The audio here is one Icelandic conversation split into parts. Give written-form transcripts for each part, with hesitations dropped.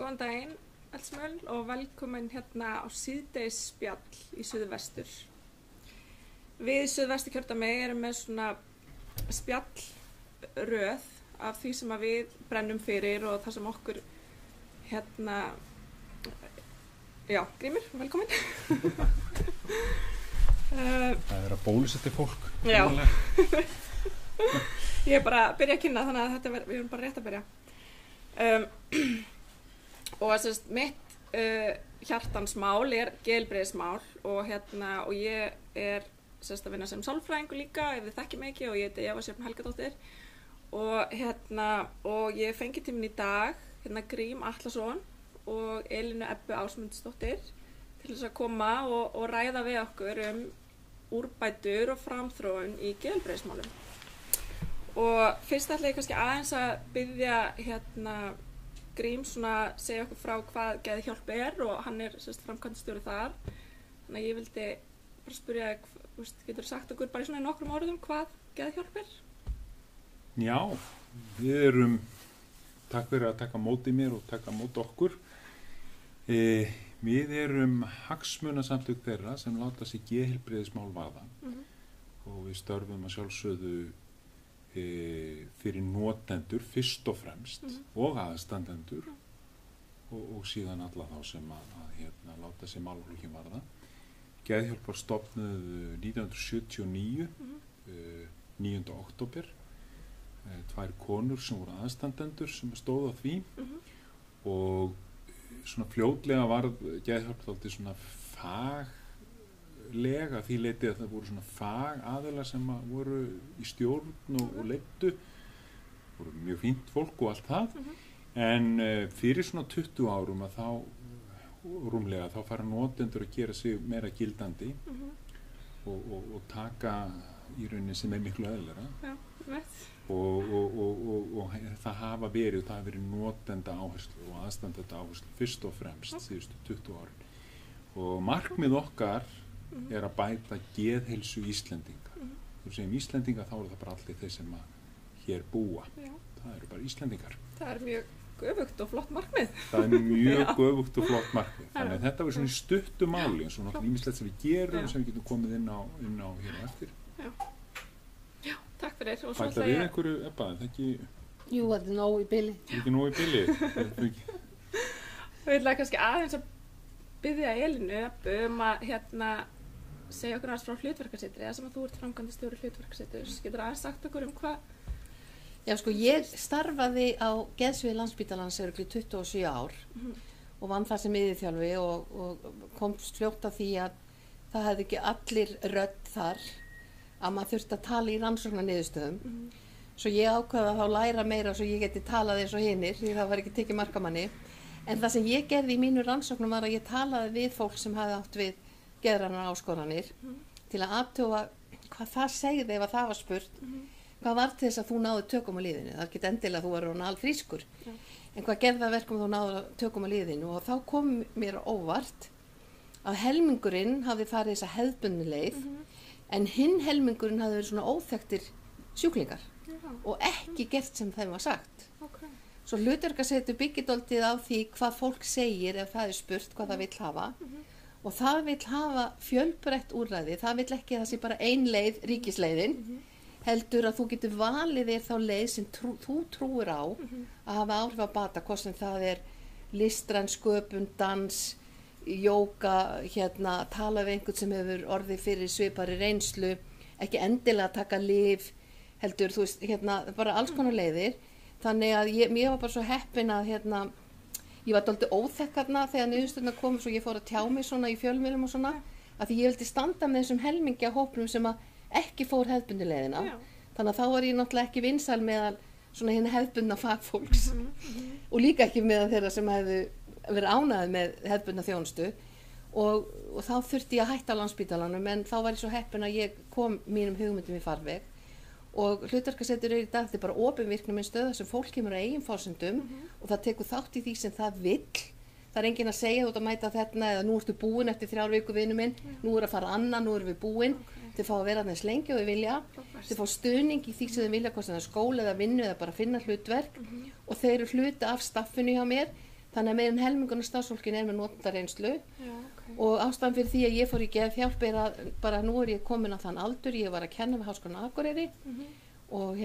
Góðan daginn, allsmöl, og velkomin hérna á síðdegisspjall í Suðvestur. Við Suðvesturkjördæmi erum með svona spjallröð af því sem að við brennum fyrir og það sem okkur Grímur, velkomin. Það að bólusetja fólk. Já. Ég bara að byrja að kynna, þannig að við erum bara rétt að byrja. Og þess mitt hjartansmál geðheilbrigðismál og ég að vinna sem sálfræðingur líka, ef þið þekkið mig ekki, og ég heiti Eva Sjöfn Helgadóttir og ég fengi til mín í dag Grím Atlason og Elínu Ebbu Ásmundsdóttir til þess að koma og ræða við okkur úrbætur og framþróun í geðheilbrigðismálum. Og fyrst ætla ég kannski aðeins að biðja Grím segja okkur frá hvað geðhjálp og hann framkvæmdastjóri þar. Þannig að ég vildi bara spyrja, getur sagt okkur bara í nokkrum orðum hvað geðhjálp er? Já, við erum, takk fyrir að taka móti mér og taka móti okkur. Við erum hagsmunasamtök þeirra sem láta sig geðheilbrigðismál varða og við störfum að sjálfsögðu fyrir notendur fyrst og fremst og aðstandendur og síðan alla þá sem að láta sig málaflokkin varða. Geðhjálp var stofnuð 1979, 9. október, tvær konur sem voru aðstandendur sem stóðu á því og svona fljótlega varð geðhjálp þátti svona faglega því leiti að það voru svona fagaðilar sem voru í stjórn og leiddu, voru mjög fínt fólk og allt það, en fyrir svona 20 árum að rúmlega þá fara notendur að gera sig meira gildandi og taka í rauninni sem miklu eðlilegra. Og það hafa verið notenda áherslu og aðstandenda áherslu fyrst og fremst síðustu 20 árin. Og markmið okkar að bæta geðheilsu Íslendinga. Þú segjum Íslendinga, þá eru það bara allir þeir sem hér búa. Já. Það eru bara Íslendingar. Það er mjög göfugt og flott markmið. Það er mjög göfugt og flott markmið. Þannig að þetta var svona í stuttu máli, eins og náttúrulega ýmislegt sem við gerum sem við getum komið inn á hér á eftir. Já, takk fyrir. Bæta við einhverju, Ebba, það ekki... Jú, þetta er nóg í bili. Það er ekki nóg í bili. Við ætlaði kannski aðeins að biðja Elínu að segja okkur aðeins frá hlutverkasetri, eða sem að þú ert framkvæmdastjóri hlutverkaseturs. Getur aðeins sagt okkur hvað? Já, ég starfaði á geðsviði Landspítalans í 27 ár og vann þar sem iðjuþjálfi og komst fljótt að því að það hefði ekki allir rödd þar að maður þurfti að tala í rannsóknarniðurstöðum. Svo ég ákvaða þá læra meira svo ég geti talað eins og hinir, því það var ekki tekið mark á manni. En það sem ég gerði í mínu rannsóknum var að ég talaði við fólk sem hafði átt við geðrænar áskoranir til að athuga hvað það segði ef það var spurt hvað var til þess að þú náðu tökum á lífinu. Það er ekki endilega að þú var alfrískur en hvað gerði það verkum þú náðu tökum á lífinu og þá kom mér óvart að helmingurinn hafði farið þessa hefðbundnu leið en hinn helmingurinn hafði verið svona óþekktir sjúklingar og ekki gert sem þeim var sagt. Svo hlutverkasetur byggir dálítið á því hvað fólk segir ef það er spurt hvað það vill hafa og það vill hafa fjölbreytt úrræði, það vill ekki að það sé bara ein leið, ríkisleiðin, heldur að þú getur valið þér þá leið sem þú trúir á að hafa áhrif að bata, hvort sem það er listræn sköpun, dans, jóga, tala við einhvern sem hefur orðið fyrir svipari reynslu, ekki endilega taka lyf, heldur, þú veist, bara alls konar leiðir. Þannig að ég var bara svo heppin að ég var dálítið óþekk þegar niðurstöðurnar komu svo ég fór að tjá mig svona í fjölmiðlum og svona að því ég vildi standa með þessum helmingi af hópnum sem að ekki fór hefðbundnu leiðina. Þannig að þá var ég náttúrulega ekki vinsæl meðal svona hinn hefðbundna fagfólks og líka ekki meðal þeirra sem hefðu verið ánægð með hefðbundna þjónustu og þá þurfti ég að hætta á Landspítalanum en þá var ég svo heppin að ég kom mínum hugmyndum í farveg og hlutverkasetur í dag þetta bara opin virknuminn stöða sem fólk kemur á eigin forsendum og það tekur þátt í því sem það vill. Það er enginn að segja þú ert að mæta þarna eða nú ertu búin eftir 3 vikur vinur minn, nú er að fara annað, nú erum við búin. Þau fá að vera þess lengi og þau vilja. Þau fá stuðning í því sem þau vilja, hvort sem það er skóla eða vinnu eða bara finna hlutverk og þau eru hluti af staffinu hjá mér. þannig að meðan helmingun af starfsfólkinu með notendareynslu Já, ok. og ástæðan fyrir því að ég fór í geðhjálp að bara nú ég komin á þann aldur, ég var að kenna við Háskólann á Akureyri og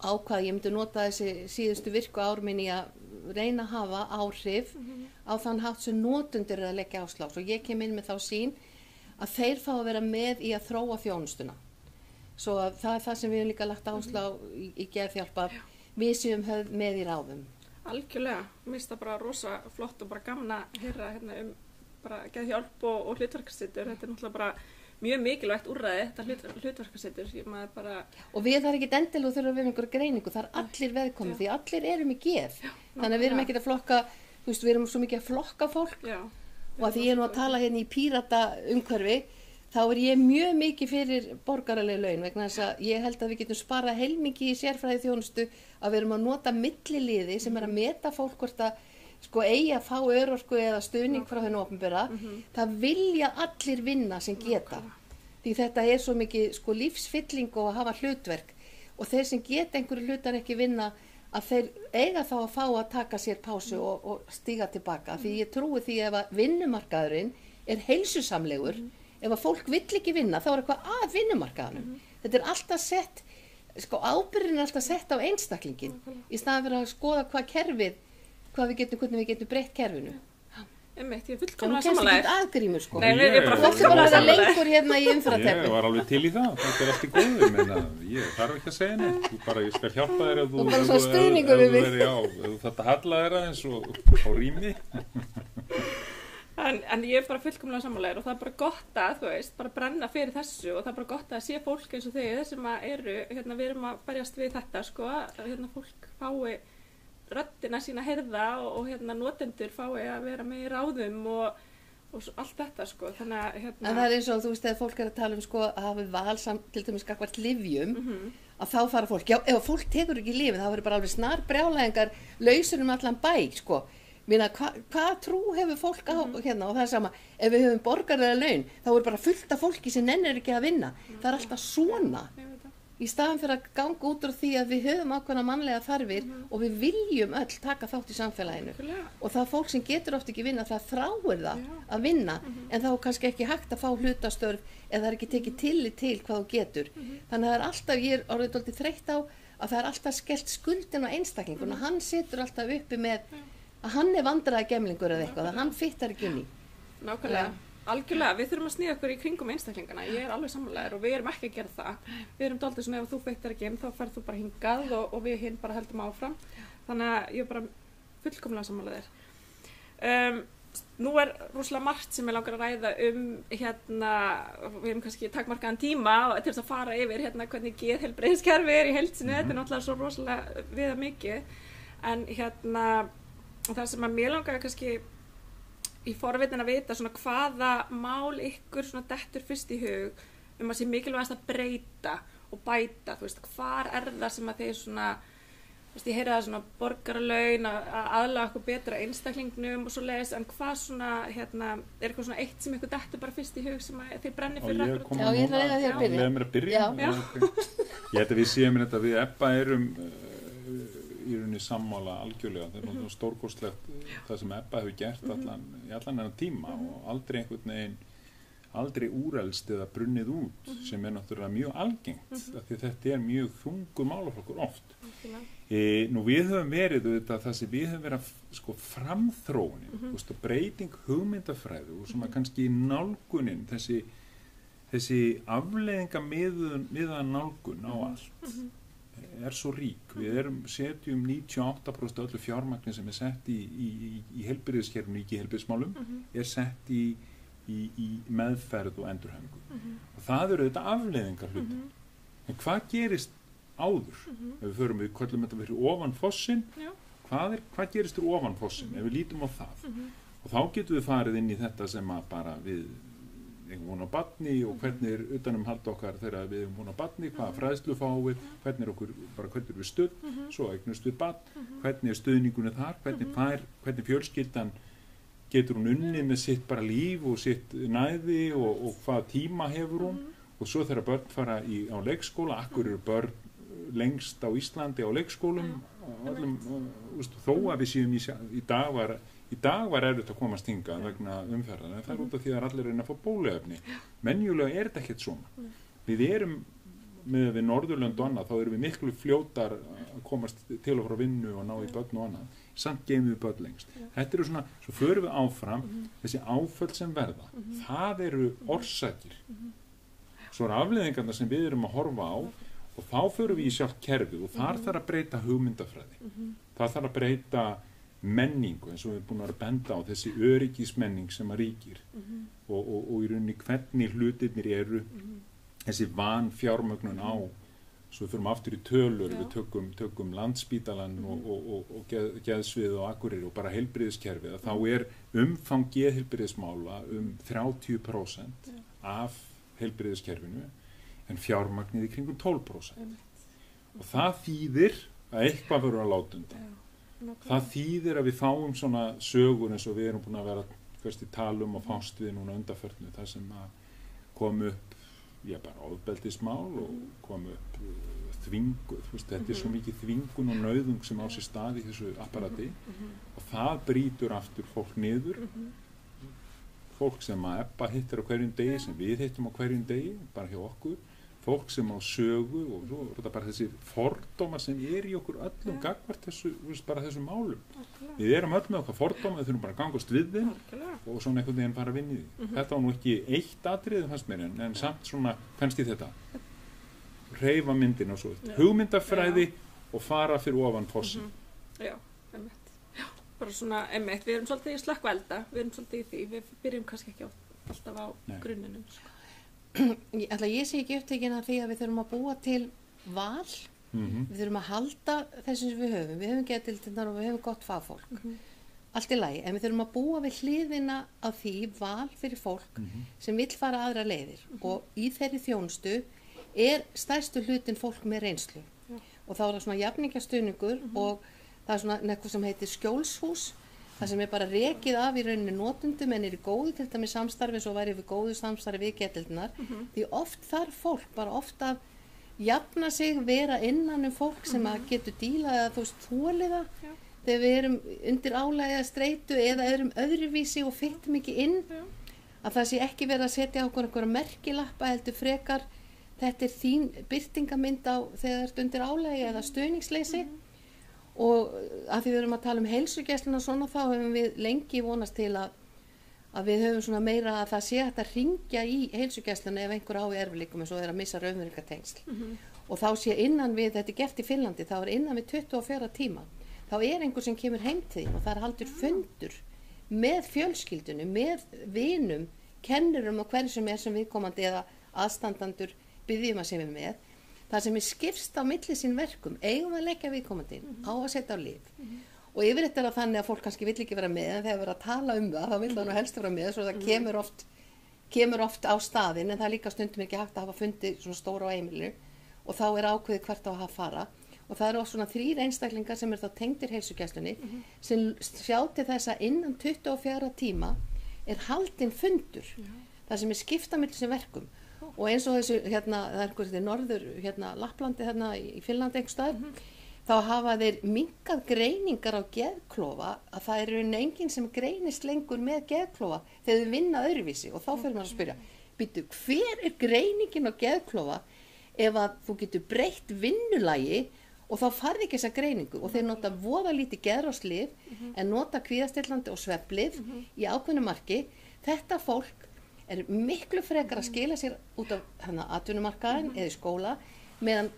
ákvað ég myndi nota þessi síðustu virku ár mín í að reyna að hafa áhrif á þann hátt sem notendur að leggja áslá og ég kem inn með þá sýn að þeir fá að vera með í að þróa þjónustuna svo að það það sem við hefum líka lagt áslá í geðhjálp að við séum höfð með í ráðum. Algjörlega, mér finnst það bara rosa flott og bara gaman að heyra bara geðhjálp og hlutverkasetur, þetta náttúrulega bara mjög mikilvægt úrræði, þetta hlutverkasetur, og við þarf ekki endilega þurfa að vera einhverja greiningu, það allir veðkomið því allir eru með geð, þannig að við erum ekki að flokka, við erum svo mikið að flokka fólk og að því ég nú að tala í pírata umhverfi, þá ég mjög mikið fyrir borgaraleg laun vegna þess að ég held að við getum sparað heilmikið í sérfræði þjónustu að við erum að nota milliliði sem að meta fólk hvort að eigi að fá örorku eða stuðning frá hennu opinbera, það vilja allir vinna sem geta því þetta svo mikið lífsfylling og að hafa hlutverk og þeir sem geta einhverju hlutar ekki vinna að þeir eiga þá að fá að taka sér pásu og stíga tilbaka því ég trúi því ef að vinnumarkaðurinn heilsusamlegur ef að fólk vill ekki vinna þá eitthvað að vinnumarkaðanum þetta alltaf sett ábyrgðin alltaf sett á einstaklingin í staðan fyrir að skoða hvernig við getum breytt kerfinu Einmitt, ég fullkomlega samanlega aðgrímur Nei, ég er bara fullkomlega lengur í umferðarteppu Ég var alveg til í það, þetta allt í góðu menna, ég þarf ekki að segja neitt ég skal hjálpa þér ef þú þetta halla þér aðeins og á rými En ég er bara fullkomlega samanlegar og það er bara gott að, þú veist, bara brenna fyrir þessu og það er bara gott að sé fólk eins og þið sem eru, við erum að berjast við þetta, fólk fái röddina sína heyrða og notendur fái að vera með í ráðum og allt þetta, þannig að, En það eins og, þú veist, þegar fólk að tala að hafa val til dæmis gagnvart lyfjum, að þá fara fólk, já, ef fólk tekur ekki lyfin, þá verður bara alveg snar brjálæðingar lausur allan bæ, hvað trú hefur fólk á og það er sama, ef við höfum borgaralega laun þá bara fullt af fólki sem nennir ekki að vinna það er alltaf svona í staðan fyrir að ganga út úr því að við höfum ákveðna mannlega þarfir og við viljum öll taka þátt í samfélaginu og það fólk sem getur oft ekki vinna það þráir það að vinna en þá kannski ekki hægt að fá hlutastörf eða það er ekki tekið tillit til hvað þú getur þannig að það er alltaf, ég er orðið dálítið þreytt á að það er alltaf skellt skuldin á einstaklingun og hann situr alltaf uppi með að hann vandræða gemlingur eða eitthvað, að hann fittar ekki inn í. Nákvæmlega, algjörlega, við þurfum að sníða okkur í kringum einstaklingana, ég er alveg sammálaður og við erum ekki að gera það. Við erum dálítið svona ef þú fittar ekki inn, þá ferð þú bara hingað og við hinn bara heldum áfram. Þannig að ég er bara fullkomlega sammálaður. Nú er rosalega margt sem ég langar að ræða við hefum kannski takmarkaðan tíma til þess að fara yfir hvernig geðheilbrigðiskerfi í heild sinni, þetta er náttúrulega svo rosalega viðamikið, en það sem að mér langar kannski í forvitin að vita svona hvaða mál ykkur svona dettur fyrst í hug að sé mikilvægast að breyta og bæta, þú veist, hvar það sem að þeir svona, þú veist, ég heyri það svona borgaralaun að aðlaga okkur betra einstaklingnum og svo leiðis, en hvað svona, eitthvað svona eitt sem ykkur dettur bara fyrst í hug sem að þeir brenni fyrir akkurat? Já, ég ætla að þér byrja. Leðu mér að byrja? Ég held að við séum þetta við Ebba erum í rauninni sammála algjörlega, það er náttúrulega stórkostlegt það sem Ebba hefur gert í allan þennan tíma og aldrei einhvern veginn aldrei úrelst eða brunnið út sem er náttúrulega mjög algengt af því þetta er mjög þungur málaflokkur oft nú við höfum verið það sem við höfum verið framþróunin breyting hugmyndafræðu og svona kannski nálgunin þessi afleiðingamiðaða nálgun á allt er svo rík, við setjum 98% öllu fjármagni sem er sett í heilbrigðiskerfinu, í heilbrigðismálum er sett í meðferð og endurhæfingu og það eru þetta afleiðingar hluti en hvað gerist áður ef við köllum þetta fyrir ofan fossinn hvað gerist fyrir ofan fossinn ef við lítum á það og þá getum við farið inn í þetta sem að bara við eigum von á barni og hvernig er utanumhald okkar þegar við eigum von á barni, hvaða fræðslu fáum við, hvernig er við studd, svo eignumst við barn, hvernig er stuðningunni þar, hvernig fjölskyldan getur hún unnið með sitt bara líf og sitt næði og hvaða tíma hefur hún og svo þegar börn fara á leikskóla, akkur eru börn lengst á Íslandi á leikskólum öllum, þó að við séum í dag var erfitt að komast hingað vegna umferðar, en það út af því að allir reyna að fá bóluefni. Menjulega þetta ekkert svona. Við erum með Norðurlönd og annað, þá erum við miklu fljótar að komast til og frá vinnu og ná í börn og annað. Samt geymum við börn lengst. Þetta eru svona, svo förum við áfram, þessi áföll sem verða, það eru orsakir. Svo eru afleiðingarna sem við erum að horfa á og þá förum við í sjálft kerfið og þar þarf að breyta hugmyndafræði. Það þarf að breyta menningu eins og við erum búin að benda á þessi öryggismenning sem að ríkir og í rauninni hvernig hlutirnir eru, þessi vanfjármögnun á, svo við förum aftur í tölur, við tökum Landspítalann og geðsvið og Akureyri og bara heilbrigðiskerfið, þá er umfang geðheilbrigðismála 30% af heilbrigðiskerfinu en fjármagnið í kringum 12%. Og það þýðir að eitthvað verður að láta undan. Það þýðir að við fáum svona sögur eins og við erum búin að vera kannski talum og fást við núna undanförnu, það sem að kom upp bara ofbeldismál og kom upp þvingu, þetta er svo mikið þvingun og nauðung sem á sér stað í þessu apparati og það brýtur aftur fólk niður, fólk sem að Ebba hittir á hverjum degi, sem við hittum á hverjum degi, bara hjá okkur, fólk sem á sögu og svo er þetta bara þessi fordómar sem er í okkur öllum gagnvart bara þessum málum. Við erum öll með okkar fordóma, við þurfum bara að gangast við þeim og svona einhvern veginn fara að vinna í því. Þetta var nú ekki eitt atriði fannst mér en samt svona kannski þetta hreyfa myndin og svo hugmyndafræði og fara fyrir ofan fossin. Já, einmitt. Já, bara svona einmitt, við erum svolítið í slökkvelda, við erum svolítið í því, við byrjum kannski ekki alltaf á grunninum. Ég sé ekki upptekin að því að við þurfum að búa til val, við þurfum að halda þessu sem við höfum geðdeildirnar og við höfum gott fagfólk, allt í lagi, en við þurfum að búa við hliðina af því val fyrir fólk sem vill fara aðra leiðir og í þeirri þjónustu er stærstu hlutin fólk með reynslu og þá er það svona jafningjastuðningur og það er svona eitthvað sem heitir skjólshús, það sem er bara rekið af í rauninni notendum en er í góðu til dæmis samstarfi svo væri við góðu samstarfi við geðdeildirnar því oft þarf fólk bara oft að jafna sig, vera innan fólk sem að getur dílað eða þólið það þegar við erum undir álagi eða streitu eða erum öðruvísi og fyttum ekki inn að það sé ekki verið að setja okkur einhverja merkilappa heldur frekar þetta er þín birtingamynd á þegar þú ert undir álagi eða stuðningsleysi og að því við erum að tala heilsugæsluna og svona þá höfum við lengi vonast til að við höfum svona meira að það sé hægt að hringja í heilsugæsluna ef einhver á í erfiðleikum eins og er að missa raunveruleikatengsl og þá sé innan við, þetta er gert í Finnlandi, þá er innan við 24 tíma þá er einhver sem kemur heim til þín og það er haldur fundur með fjölskyldunum, með vinum, kennurum og hverjum sem er sem viðkomandi eða aðstandandur biðjum að sem við með það sem er skipst á milli sín verkum eigum að leggja viðkomandi á að setja á líf og yfir þetta er að þannig að fólk kannski vill ekki vera með en þegar við erum að tala það þá vil það nú helst vera með svo það kemur oft á staðinn en það er líka stundum ekki hægt að hafa fundið svona stóra á heimilinu og þá er ákveðið hvert á að hafa fara og það eru oft svona 3 einstaklingar sem þá tengdir heilsugæslunni sem sjá til þess að innan 24 tíma er haldinn fundur það sem er skipt á milli sín verkum og eins og þessu, það er einhverjum norður, Lapplandi í Finnlandi einhver staðar, þá hafa þeir minnkað greiningar á geðklofa að það er enginn sem greinist lengur með geðklofa þegar þau vinna öðruvísi og þá fyrir maður að spyrja, býttu, hver er greiningin á geðklofa ef að þú getur breytt vinnulagi og þá farði ekki þessa greiningu og þeir nota voða lítið geðráslyf en nota kvíðastillandi og svefnlyf í ákveðnu marki, þetta fólk er miklu frekar að skila sér út af atvinnumarkaðinn eða í skóla meðan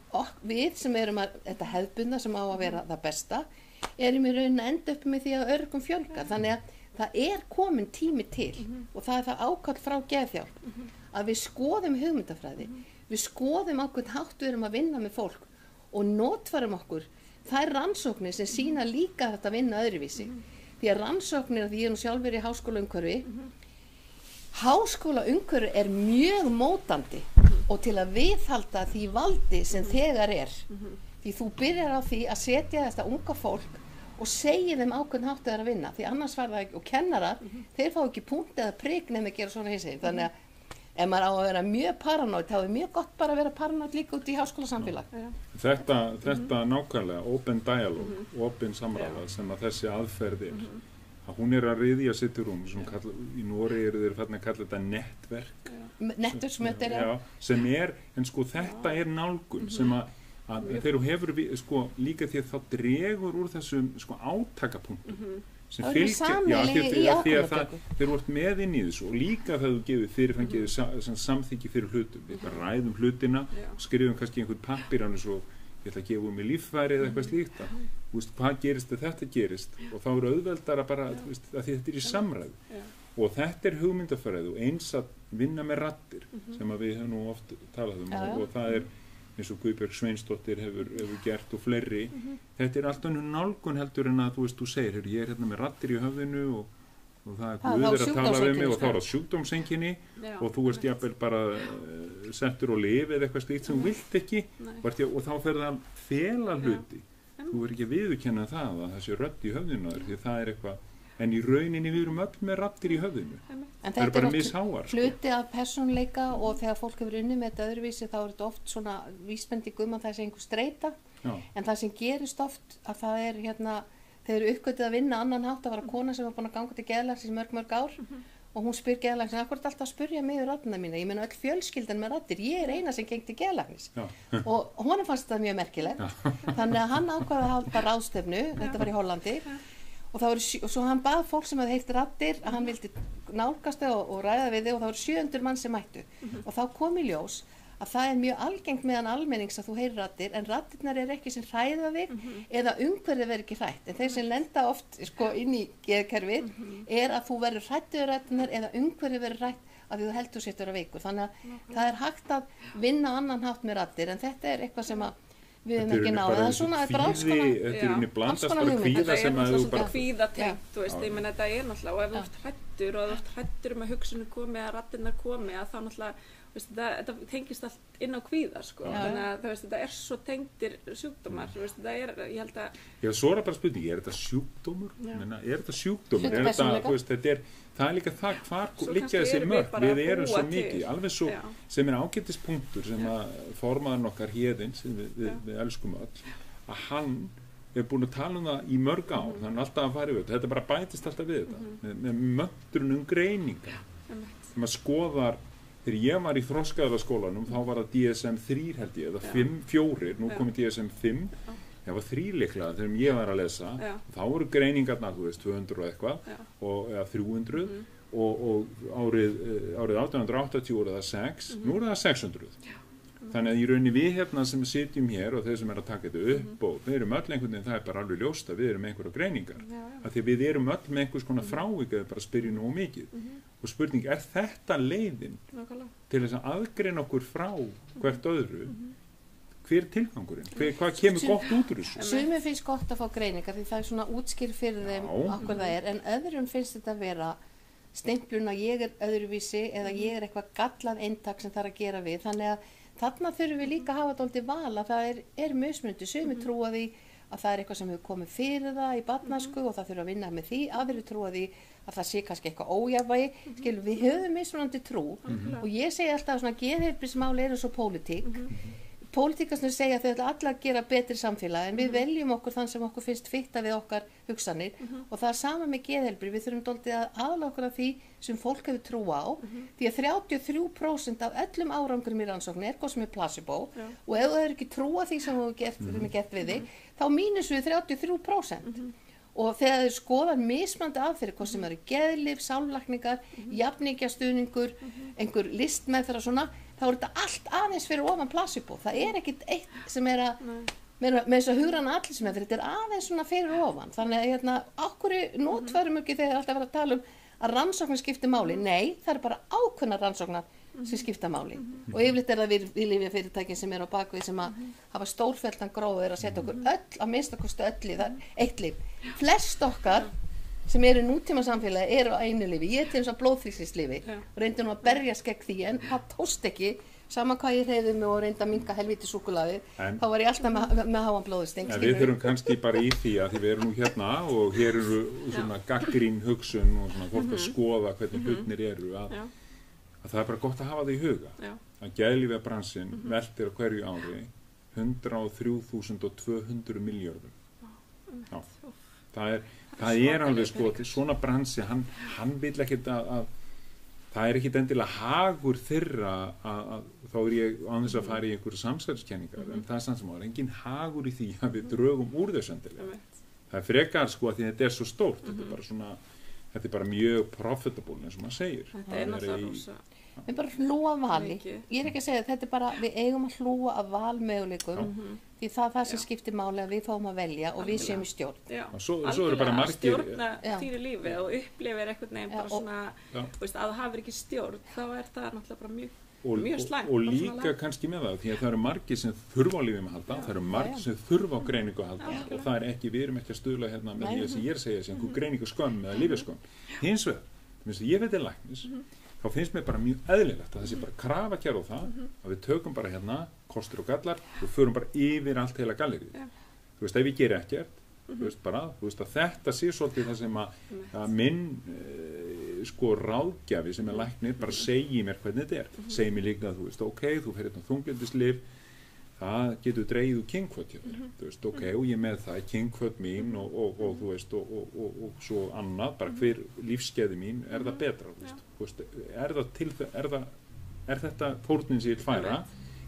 við sem erum þetta hefðbundna sem á að vera það besta erum í rauninni að enda upp með því að örgum fjölgar þannig að það er komin tími til og það er það ákall frá geðhjálp að við skoðum hugmyndafræði við skoðum ákveðn hátt við erum að vinna með fólk og notfærum okkur þær rannsóknir sem sýna líka þetta vinna öðruvísi því að rannsóknir því ég er nú sjálfur í háskólaumhverfi Háskólaumhverfi er mjög mótandi og til að viðhalda því valdi sem þegar er því þú byrjar á því að setja þetta unga fólk og segja þeim ákveðn hátt að vinna því annars var það ekki og kennarar þeir fá ekki punkt eða prik nefn að gera svona hinsegin þannig að ef maður á að vera mjög paranoid, þá mjög gott bara að vera paranoid líka út í háskólasamfélag. Þetta nákvæmlega, open dialogue, opin samræða sem að þessi aðferð að hún að ryðja sitt í rúm, í Nóri eru þeir fann að kalla þetta nettverk. Nettverksmötur, sem en sko þetta nálgun sem að þegar þú hefur líka því að þá dregur úr þessum átakapunktum sem fylgja, því að þeir eru með inn í þessu og líka þegar þú gefur fyrirfangið samþykki fyrir hlutum, við bara ræðum hlutina og skrifum kannski einhvern pappir hann svo ég ætla að gefa mig líffæri eða eitthvað slíkt hvað gerist ef þetta gerist og þá eru auðveldara bara að því þetta í samræðu og þetta hugmyndafræði og eins að vinna með raddir sem að við höfum nú oft talað og það eins og Guðbjörg Sveinsdóttir hefur gert og fleiri þetta allt önnur nálgun heldur en að þú segir, ég hérna með raddir í höfðinu og það Guð að tala við mig og þá það sjúkdómseinkenni og þú jafnvel bara settur og lifi eða eitthvað slíkt sem þú vilt ekki og þá fer það að fela hluti þú verður ekki að viðurkenna það að þessi rödd í höfðinu því það eitthvað en í rauninni við erum öll með raddir í höfðinu en það bara misháar hluti af persónuleika og þegar fólk hefur unnið með þetta öðruvísi þá þetta oft svona vísbending að það einhver streita en það sem gerist oft að það þeir eru uppgötuð að vinna annan hátt að vera kona sem var búin að ganga til geðlæknis í mörg ár og hún spyr geðlæknis akkur alltaf að spyrja mig raddina mína ég meina öll fjölskyldan með raddir ég eina sem geng til geðlæknis og honum fannst þetta mjög merkilegt þannig að hann ákvaði að halda ráðstefnu þetta var í Hollandi og svo hann bað fólk sem hafði heyrt raddir að hann vildi nálgast þau og ræða við þau og það voru 700 mann sem mættu og þá kom í ljós að það mjög algengt meðan almennings að þú heyrir raddir en raddirnar ekki sem hræða þig eða umhverfið verður ekki hrætt en þeir sem lenda oft inn í geðkerfið að þú verður hrætt við raddirnar eða umhverfið verður hrætt að þú heldur sér vera veikur þannig að það hægt að vinna annan hátt með raddir en þetta eitthvað sem að við hefum ekki náð það svona bara alls konar þetta unni blandast bara kvíða sem að þú bara kvíðatengt þú veist, ég menn þetta náttúrulega og ef þú ert hrættur og ef þú ert hrættur að hugsunum komi að raddirnar komi að þá náttúrulega þetta tengist allt inn á kvíða þannig að þetta svo tengdir sjúkdómar þetta ég held að svo bara spurning, þetta sjúkdómur? Þetta sjúkdómur? Það líka það hvar liggja þessi mörk við erum svo mikið, alveg svo sem ágætispunktur sem að formaðurinn okkar Héðinn sem við elskum öll að hann búin að tala það í mörg ár þannig alltaf að fara yfir þetta bara bætist alltaf við þetta með möndrun greininga sem að skoðar þegar ég var í þroskaðarskólanum þá var það DSM-3 held ég eða 5-4, nú komið DSM-5 það var 3 líklega þegar ég var að lesa þá voru greiningarnar 200 og eitthvað eða 300 og árið 1880 voru það 6 nú eru það 600 þannig að í rauninni við hérna sem sitjum hér og þeir sem að taka þetta upp og við erum öll einhvern veginn, það bara alveg ljóst að við erum með einhverja greiningar af því að við erum öll með einhvers konar frávik eða bara spyrja nógu mikið og spurning, þetta leiðin til þess að aðgreina okkur frá hvert öðru hver tilgangurinn, hvað kemur gott út úr þessu? Sumir finnst gott að fá greiningar því það svona útskýr fyrir þeim okkur það en öðrum finnst þetta að vera stemplun að ég öðruvísi eða ég eitthvað gallað eintak sem þarf að gera við þannig að þarna þurfum við líka að hafa dálítið val að það mismunandi sumir trúa því að það eitthvað sem hefur komið fyrir það í barnæsku og það þurfa að vinna með því aðrir trúa því að það sé kannski eitthvað ójafnvægi við höfum mismunandi trú og ég segi alltaf að geðheilbrigðismál eru svo pólitíkasnir segja að þau ætla allir að gera betri samfélag en við veljum okkur þann sem okkur finnst fitta við okkar hugsanir og það sama með geðheilbrigði við þurfum dálítið að aðlaga okkur að því sem fólk hefur trú á því að 33% af öllum árangurum í rannsókn eitthvað sem placebo og ef það ekki trúa því sem við hefum gert við þig þá mínus við 33% og þegar þau skoðar mismunandi aðferðir hvort sem eru geðlyf, sállækningar jafningjastuðningur, einhver listmeðferð og svona þá þetta allt aðeins fyrir ofan placebo það ekkit eitt sem að með þess að hugrana allir sem þetta aðeins svona fyrir ofan þannig að okkur notfærum ekki þegar alltaf verið að tala að rannsóknir skipti máli nei, það bara ákveðnar rannsóknar sem skipta máli og yfirleitt það við lyfjafyrirtækin sem á bakvið sem að hafa stórfelldan gróður að setja okkur öll að minnstakosti öll í það eitt lyf flest okkar sem eru nútíma samfélagi eru á einu lyfi ég til þess að blóðþrýstingslyfi og reyndi nú að berjast gegn því en það tókst ekki sama hvað ég hreyfði mig og reyndi að minnka helvíti súkkulaði þá var ég alltaf með háan blóðsting við þurfum kannski bara í því að við erum nú hérna og hér eru svona gagnrýn hugsun og svona fólk að skoða hvernig hlutnir eru að að það bara gott að hafa það í huga að geðlyfjabransinn veltir á hverju ári 103.200 milljörðum. Já, það er alveg sko, svona bransi, hann vil ekkert að það er ekkert endilega hagur þeirra að þá ég á þess að fara í einhverju samsæðiskenningar, en það er samt sem áður, engin hagur í því að við drögum úr þessu endilega. Það er frekar sko að því þetta er svo stórt, þetta er bara mjög profitable eins og maður segir. Þetta er náttúrulega rosa. Við bara hlúa að vali. Ég er ekki að segja þetta er bara, við eigum að hlúa að valmöguleikum því það sem skiptir máli að við fáum að velja og við séum í stjórn. Já, svo eru bara margir að stjórna þínu lífi og upplifir einhvern veginn bara svona, veist, að það hafir ekki stjórn, þá er það náttúrulega bara mjög slæmt. Og líka kannski með það, því að það eru margir sem þurfa á lífum að halda, það eru margir sem þurfa á greiningu að halda og það er ekki, við erum ekki að stuðla hérna með því sem ég er að segja, sem einhver greiningu skömm eða lífeskömm. Hins vegar, ég veit læknis, þá finnst mér bara mjög eðlilegt að það sé bara krafa gerð á það að við tökum bara hérna kostir og gallar og förum bara yfir allt heila gallerið. Þú veist, ef ég geri ekkert, þú veist að þetta sé svolítið það sem að minn sko ráðgjafi sem er læknir bara segi mér hvernig þetta er. Segi mér líka að þú veist, ok, þú fer hérna þunglyndislyf, það getur dreigið úr kynhvöt hjá þér. Þú veist, ok, og ég með það kynhvöt mín og þú veist og svo annað, bara hver lífskeiði mín er það betra, þú veist, er þetta fórnin sem ég færa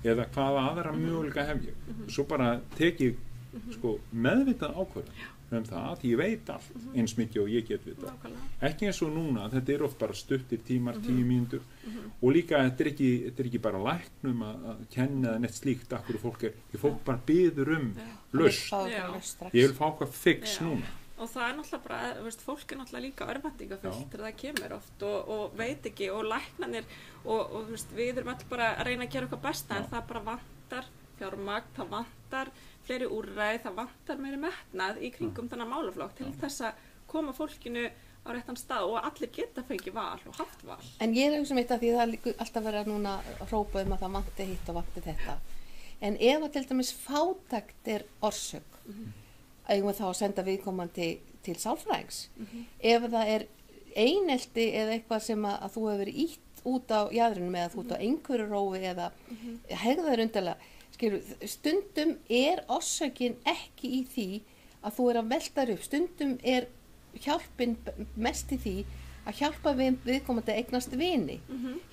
eða hvaða aðra möguleika hef ég. Svo bara tek ég sko meðvitað ákvörðun það, því ég veit allt eins mikið og ég get vita. Ekki eins og núna, þetta er oft bara stuttir tímar, 10 mínútur og líka þetta er ekki bara læknum að kenna neitt slíkt af hverju fólk bara biður lausn. Ég vil fá eitthvað fix núna. Og það er náttúrulega bara, veist, fólk er náttúrulega líka örvæntingafullt þegar það kemur oft og veit ekki og læknarnir og veist, við erum alltaf bara að reyna að gera eitthvað besta en það bara vantar fjármagn, það vantar fleiri úrræði, það vantar meiri metnað í kringum þennan málaflokk til þess að koma fólkinu á réttan stað og allir geta fengið val og haft val. En ég er eitt af því það er alltaf verið að núna hrópa að það vanti hitt og vanti þetta. En ef að til dæmis fátækt er orsök, eigum við þá að senda viðkomandi til sálfræðings. Ef það er einelti eða eitthvað sem að þú hefur ítt út á jaðrinum eða þú út á einhverju rófi eða hegðaður undarlega, stundum er orsökin ekki í því að þú er að velta upp, stundum er hjálpin mest í því að hjálpa viðkomandi að eignast vini,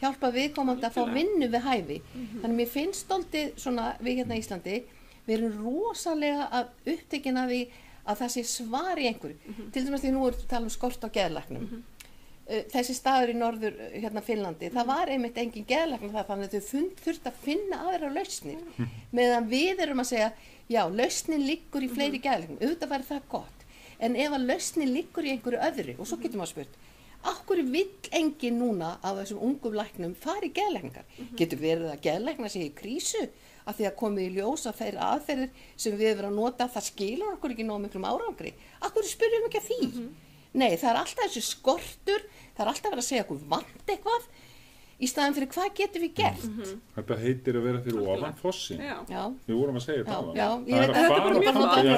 hjálpa viðkomandi að fá vinnu við hæfi. Þannig mér finnst stoltið svona við hérna í Íslandi, við erum rosalega að upptekin að því að það sé svar í einhverju. Til dæmis því nú er að tala skort á geðlæknum. Þessi staður í norður hérna Finnlandi, það var einmitt engin geðlæknir þar, þannig að þau þurft að finna aðra lausnir. Meðan við erum að segja, já, lausnin liggur í fleiri geðlæknum, auðvitað væri það gott. En ef að lausnin liggur í einhverju öðru, og svo getur maður spurt, af hverju vill enginn núna af þessum ungum læknum fari í geðlækningar? Getur verið að geðlækna sig í krísu af því að komið í ljós að þeirra aðferðir sem við erum að nota, það skilur okkur ekki nóg miklum árangri. Af hverju spyrjum ekki að því? Nei, það er alltaf þessi skortur, það er alltaf verið að segja okkur vant eitthvað í staðan fyrir hvað getum við gert. Þetta heitir að vera fyrir ofan fossin. Við vorum að segja þetta. Já, ég veit að þetta er bara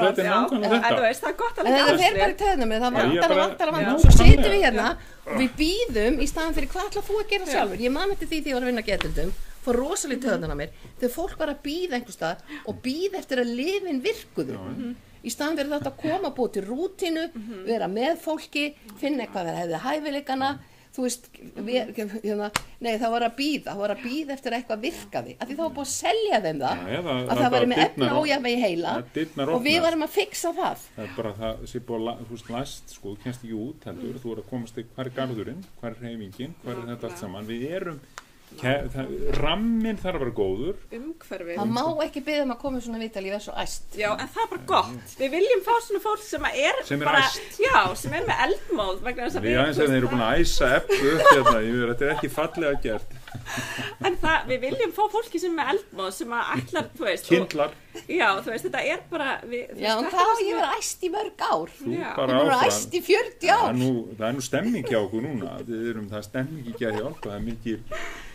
þetta er nákvæmlega þetta. Það er gott að það fer bara í töðunum með, það vantar og svo sitjum við hérna og við býðum í staðan fyrir hvað ætlar þú að gera sjálfur. Ég man eftir því ég var að vinna að geðdeildum, fór rosalega í töðunum á mér, þegar fólk var að býða einhvers staðar og býða eftir að lyfin virkuðu. Í staðan fyrir þetta að koma búið til rútínu, vera með fólki, finna eitthvað þegar hefði hæfileikana, þú veist, það var að býða eftir að eitthvað virkaði, af því það var búið að selja þeim það, að það væri með efna ójafnvægi heila og við varum að fixa það. Það er bara það sem búið að læst, sko, þú kennst ekki út heldur, þú er að komast í hver er garðurinn, hver er hreyfingin, hver er þetta allt saman, við erum ramminn þarf að vera góður, umhverfið, það má ekki biðja að koma svona viðtal, ég er svo æst. Já, en það er bara gott, við viljum fá svona fólk sem er bara æst, já, sem er með eldmóð vegna þess að við aðeins að þeir eru búin að æsa eppu upp hérna, þetta er ekki fallega gert. En við viljum fá fólki sem er með eldmóð sem að ætlar, þú veist, kindlar. Já, þú veist, þetta er bara já, en hvað ég verið æst í mörg ár? Ég verið æst í 40 ár. Það er nú stemming hjá okkur núna, það er stemming í geðhjálp, það er nefnilega hreyfing.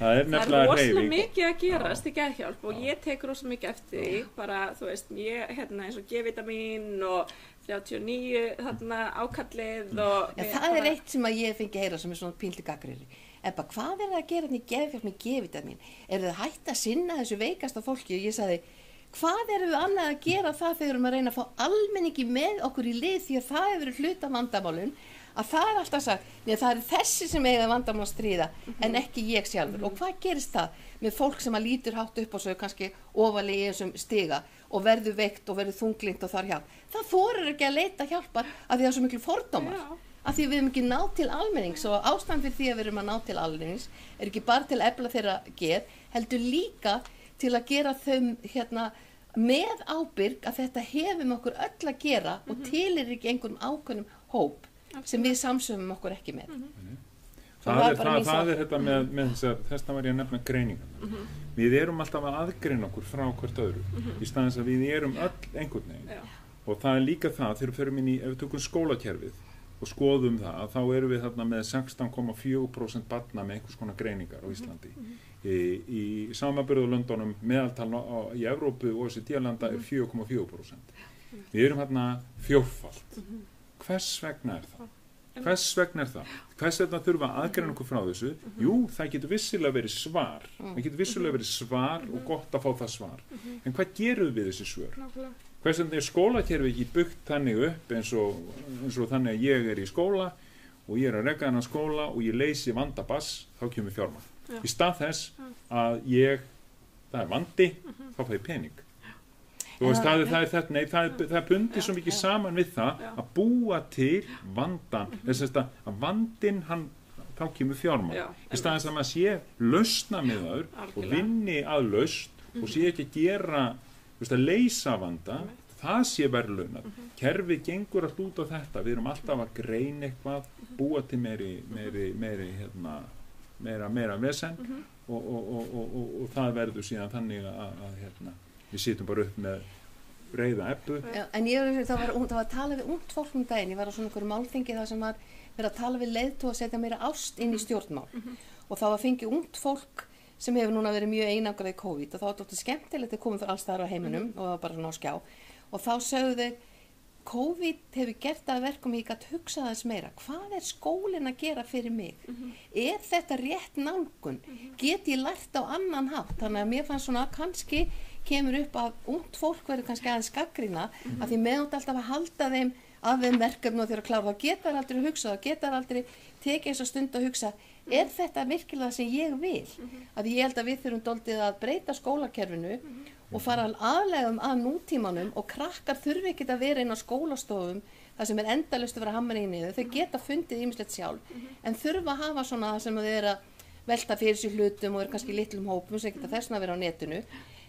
Það er rosalega mikið að gerast í geðhjálp og ég tekur rosalega mikið eftir því, bara, þú veist, ég, eins og G-vitamin og 39 þarna ákallið og... Já, það er eitt sem að ég fengi heyra sem er svona pínli gagnrýni. Ebba, hvað það að gera þannig geðfjálf með G-vitamin? Eru þið hætt að sinna þessu veikasta fólki? Og ég sagði, hvað eru við annað að gera það þegar við erum að reyna að fá almenningi með okkur í lið því að það hefur verið hluta vandamálun, að það alltaf sagt, neða það þessi sem eiga vandamál að stríða en ekki ég sjálfur. Og hvað gerist það með fólk sem að lítur hátt upp á sig kannski ofalega í þessum stiga og verður veikt og verður þunglind og þar hjálp? Það þorir ekki að leita hjálpar að því það er svo miklu fordómar. Af því við erum ekki náð til almennings og ástæðan fyrir því að við erum að ná til almennings er ekki bara til að efla þeirra heldur líka til að gera þau með ábyrg að þetta hefur með okkur öll að gera og til ekki einhverjum ákveðnum hóp sem við samsöfum okkur ekki með. Það er þetta með þess að var ég að nefna greiningar. Við erum alltaf að aðgreina okkur frá hvert öðru í staðins að við erum öll einhvern veginn. Og það er líka það þegar við förum inn í, ef við tökum skólakerfið og skoðum það, þá erum við þarna með 16,4% barna með einhvers konar greiningar á Íslandi. Í samanburðarlöndunum meðaltal í Evrópu og OECD-landa er 4,4%. Við erum þarna fjórfalt. Hvers vegna er það? Hvers vegna þurfa að aðgreina okkur frá þessu? Jú, það getur vissilega verið svar. Það getur vissilega verið svar og gott að fá það svar. En hvað gerum við þessi svör? Hvers vegna er skólakerfi ekki byggt þannig upp eins og þannig að ég er í skóla og ég er að reka þennan skóla og ég leysi vanda bass, þá kemur fjármagn. Í stað þess að það er vandi, þá fæ ég pening. Þú veist, það er bundið svo mikið saman við það að búa til vandan, þess að vandinn þá kemur fjármagn. Í stað þess að maður sé lausnamiðaður og vinni að lausn og sé ekki að gera að leysa vanda, það sé verðlaunað. Kerfið gengur allt út á þetta, við erum alltaf að greina eitthvað, búa til meira vesen og það verður síðan þannig að við sitjum bara upp með reiða Ebbu. En það var að tala við ungt fólk daginn, ég var á svona einhverju málþingi þar sem var verið að tala við leiðtoga að setja meira ást inn í stjórnmál og þá var fengið ungt fólk sem hefur núna verið mjög einangrað í COVID og þá var þetta skemmtilegt að koma fyrir alls staðar á heiminum og það var bara svona á skjá og þá sögðu þau COVID hefur gert að verkum ég gætt hugsa þess meira, hvað er skólinn að gera fyrir mig? Er þetta rétt nálgun? Get ég lært á annan hátt? Þannig að mér fannst svona kannski kemur upp að ungt fólk verður kannski aðeins gagnrýna að því meðan alltaf að halda þeim af þeim verkefni og þeirra klára, þá geta þær aldrei hugsa, þá geta þær aldrei tekið þess að stund að hugsa, er þetta virkilega sem ég vil? Að ég held að við þurfum dálítið að breyta skólakerfinu og fara aðlegum að nútímanum og krakkar þurfi ekki að vera inn á skólastofum það sem er endalaust að vera hamra í niður, þau geta fundið ýmislegt sjálf, en þurfa að hafa svona það sem þau eru að velta fyrir sig hlutum og eru kannski litlum hópum sem geta þess að vera á netinu.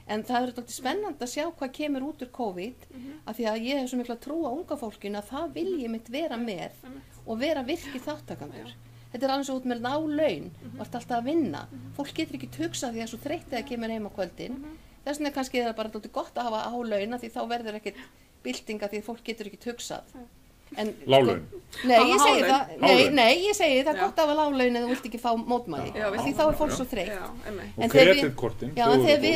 En það er dálítið spennandi að sjá hvað kemur út úr COVID af því að ég hef svo miklu að trúa unga fólkinu að það vilji mitt vera með og vera virkið þáttakandur. Þetta er alveg svo út með láglaun og ert alltaf að vinna. Fólk getur ekki hugsað því að svo þreyttið að kemur heim á kvöldin. Þess vegna kannski er það bara dálítið gott að hafa hálaun því þá verður ekkert byltinga því fólk getur ekki hugsað. Láglaun? Nei, ég segi það er gott að hafa láglaun eða þú vilt ekki fá mótmæli því þá er fólk svo þreytt. Og kreditkortin? Já, þegar við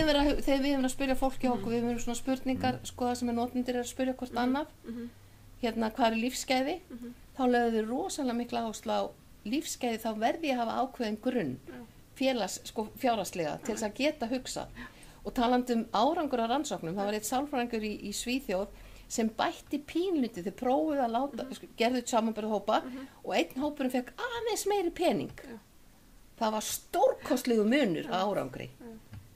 erum að spyrja fólki okkur, við erum svona spurningar það sem notendur að spyrja hvort annað hvað er lífsgæði þá lögðu þau rosalega mikla áherslu á lífsgæði, þá verði að hafa ákveðin grunn fjárhagslega til þess að geta hugsað og talandi árangur af rannsóknum, það var eitt sálfræðingur í Svíþjóð sem bætti pínluti, þau prófuðu að láta, gerðu samanburð hópa og einn hópurinn fekk aðeins meiri pening. Það var stórkostlegu munur á árangri.